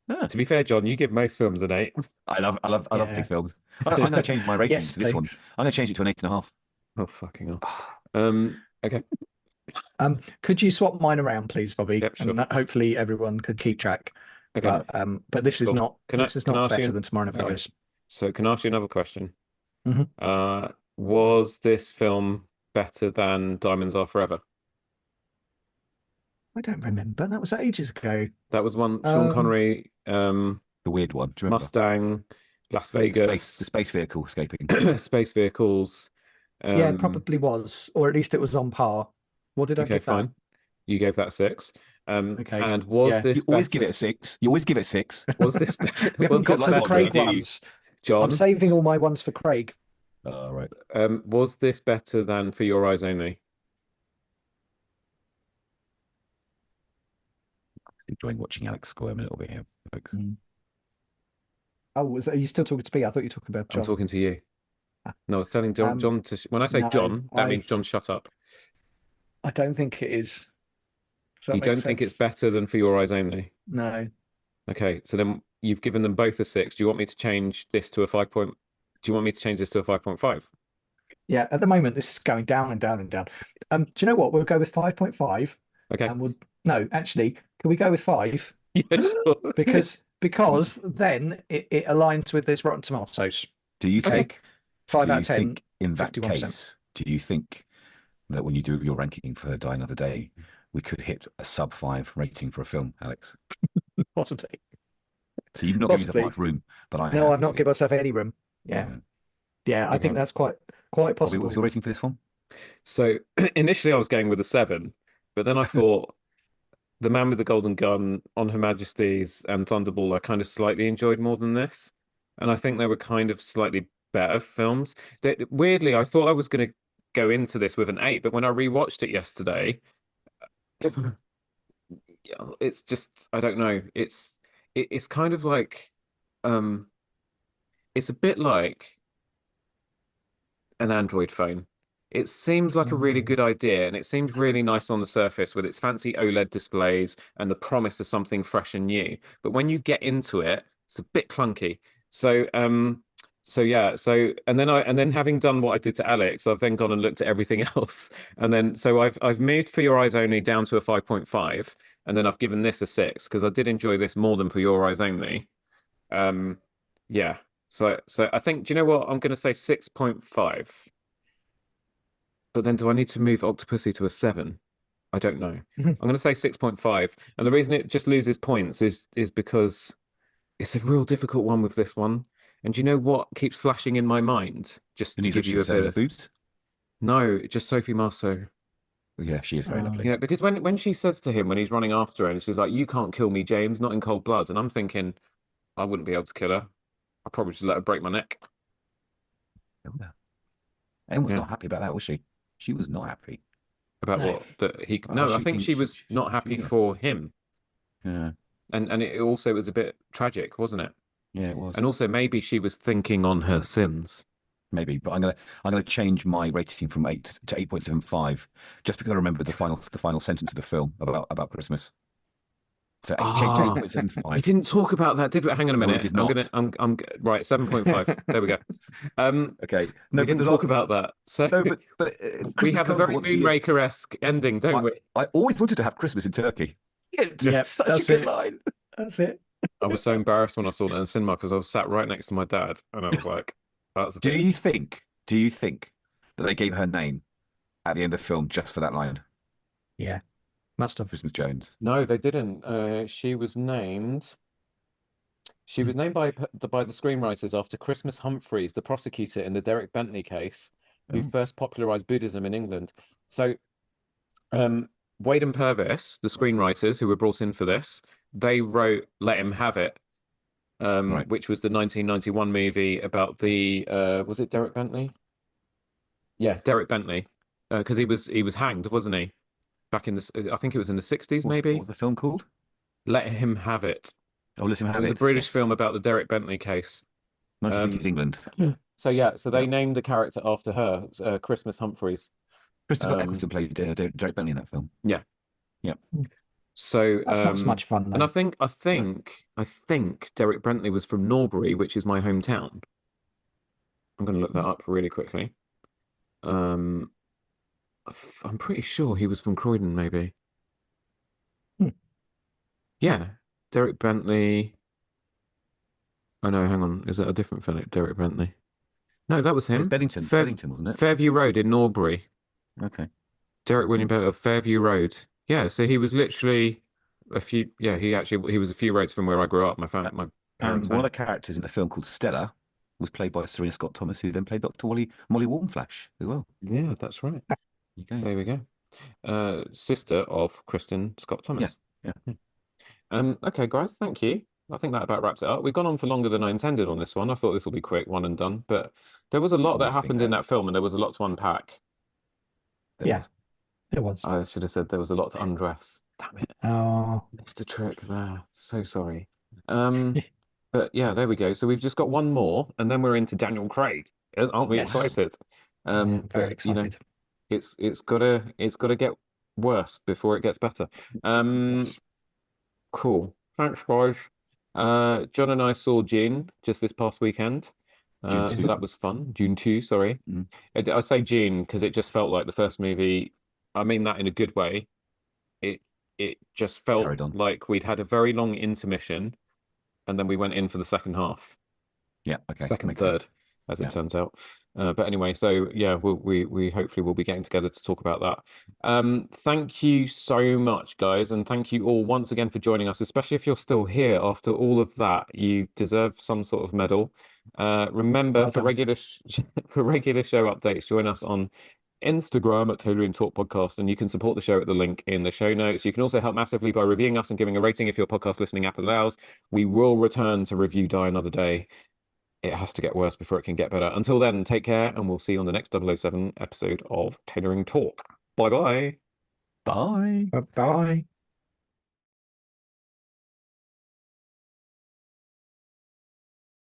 Ah. To be fair, John, you give most films an 8. I love Yeah. these films. I'm going to change my rating Yes, to this one. please. I'm going to change it to an 8.5. Oh, fucking hell. Okay. Could you swap mine around, please, Bobby? Yep, sure. And Okay. everyone could keep track. But this is Cool. not. Can I This is ask not you- better than Tomorrow Never Okay. Dies. So can I ask you another question? Mhm. Was this film better than Diamonds Are Forever? I don't remember. That was ages ago. That was one, Sean Connery, The weird one. Do you remember? Mustang, Las The Vegas, space vehicle escaping. space vehicles. Yeah, it probably was, or at least it was on par. What did I Okay, give that? fine. You gave that 6. Okay. And was Yeah. this You always better? give it a 6. You always give it a 6. Was this We was haven't got this to the like better, Craig do you? ones. I'm John? saving all my ones for Craig. Right. Was this better than For Your Eyes Only? Enjoying watching Alex squirm a little bit here, folks. Oh, are you still talking to me? I thought you were talking about I'm John. talking to you. No, I was telling John. Um, John to. When I say no, John, that I means John, shut up. I don't think it is. Does that You make don't think sense? it's better than For Your Eyes Only? No. Okay, so then you've given them both a 6. Do you want me to change this to a 5 point? Do you want me to change this to a 5.5? Yeah, at the moment this is going down and down and down. Do you know what? We'll go with 5.5. Okay. And no, actually, can we go with 5? Yeah, sure. Because then it aligns with this Rotten Tomatoes. Do you think 5 do out you of 10, think in that 51%. case, do you think that when you do your ranking for Die Another Day, we could hit a sub 5 rating for a film, Alex? Possibly. So you've not given yourself Possibly. much room, but I No, have. I've not given myself any room. Yeah. I think that's quite possible. What's your rating for this one? So initially I was going with a 7, but then I thought The Man with the Golden Gun, On Her Majesty's, and Thunderball I kind of slightly enjoyed more than this. And I think they were kind of slightly better films. Weirdly, I thought I was going to go into this with an 8, but when I rewatched it yesterday, it's just, I don't know. It's kind of like, it's a bit like an Android phone. It seems like a really good idea, and it seems really nice on the surface with its fancy OLED displays and the promise of something fresh and new. But when you get into it, it's a bit clunky. So and then having done what I did to Alex, I've then gone and looked at everything else. And then so I've moved For Your Eyes Only down to a 5.5, and then I've given this a 6 because I did enjoy this more than For Your Eyes Only. Yeah. So I think, do you know what? I'm going to say 6.5. But then do I need to move Octopussy to a 7? I don't know. I'm going to say 6.5. And the reason it just loses points is because it's a real difficult one with this one. And do you know what keeps flashing in my mind? Just to give you a bit of boobs? No, just Sophie Marceau. Yeah, she is very lovely. Yeah, because when she says to him when he's running after her, and she's like, "You can't kill me, James, not in cold blood," and I'm thinking, I wouldn't be able to kill her. I'd probably just let her break my neck. Em was not happy about that, was she? She was not happy. About what? That he no, I think she was not happy for him. Yeah. And it also was a bit tragic, wasn't it? Yeah, it was. And also maybe she was thinking on her sins. Maybe, but I'm gonna change my rating from 8 to 8.75 just because I remember the final sentence of the film about Christmas. So change to 8.75. We didn't talk about that, did we? Hang on a minute. No, we did not. I'm right, 7.5. There we go. Okay. No, we didn't talk about that. So no, but we have a very Moonraker-esque ending, don't we? I always wanted to have Christmas in Turkey. Yeah, such that's a good it. line. That's it. I was so embarrassed when I saw that in the cinema because I was sat right next to my dad, and I was like, "That's a bit." Do you think that they gave her name at the end of the film just for that line? Yeah, must have. Christmas Jones. No, they didn't. She was named. She was named by the screenwriters after Christmas Humphreys, the prosecutor in the Derek Bentley case, who first popularized Buddhism in England. So, Wade and Purvis, the screenwriters who were brought in for this, they wrote "Let Him Have It," which was the 1991 movie about the was it Derek Bentley? Yeah, Derek Bentley, because he was hanged, wasn't he? Back in the, I think it was in the 60s, maybe. What was the film called? Let Him Have It. Oh, Let Him Have It. It was a British film about the Derek Bentley case. 1950s England. So they named the character after her, Christmas Humphreys. Christopher Eccleston played Derek Bentley in that film. Yeah. Yeah. So that's not as much fun, though. And I think Derek Bentley was from Norbury, which is my hometown. I'm going to look that up really quickly. I'm pretty sure he was from Croydon, maybe. Yeah, Derek Bentley. Oh no, hang on. Is that a different fellow, Derek Bentley? No, that was him. It's Beddington, wasn't it? Fairview Road in Norbury. Okay. Derek William Bentley of Fairview Road. Yeah, so he was literally a few. Yeah, he was a few roads from where I grew up. My parents. And one of the characters in the film called Stella was played by Serena Scott Thomas, who then played Dr. Molly Warmflash as well. Yeah, that's right. Okay. There we go. Sister of Kristen Scott Thomas. Okay, guys, thank you. I think that about wraps it up. We've gone on for longer than I intended on this one. I thought this will be quick, one and done, but there was a lot that Always think happened in that. that film, and there was a lot to unpack. There Yeah. was. It was. I should have said there was a lot to undress. Damn it. Oh, Missed a trick there. So sorry. But yeah, there we go. So we've just got one more, and then we're into Daniel Craig. Aren't we Yes. excited? yeah, very But, you know, excited. it's gotta get worse before it gets better. Yes. Cool. Thanks, guys. John and I saw June just this past weekend. June So 2. that was fun. June 2, sorry. Mm. I say June because it just felt like the first movie. I mean that in a good way. It just felt Carried on. like we'd had a very long intermission, and then we went in for the second half, Yeah. Okay. second, Makes third, sense. as Yeah. it turns out. But anyway, so yeah, we hopefully will be getting together to talk about that. Thank you so much, guys, and thank you all once again for joining us, especially if you're still here after all of that. You deserve some sort of medal. Remember, Well for done. regular for regular show updates, join us on Instagram at Tailoring Talk Podcast, and you can support the show at the link in the show notes. You can also help massively by reviewing us and giving a rating if your podcast listening app allows. We will return to review Die Another Day. It has to get worse before it can get better. Until then, take care, and we'll see you on the next 007 episode of Tailoring Talk. Bye-bye. Bye. Bye.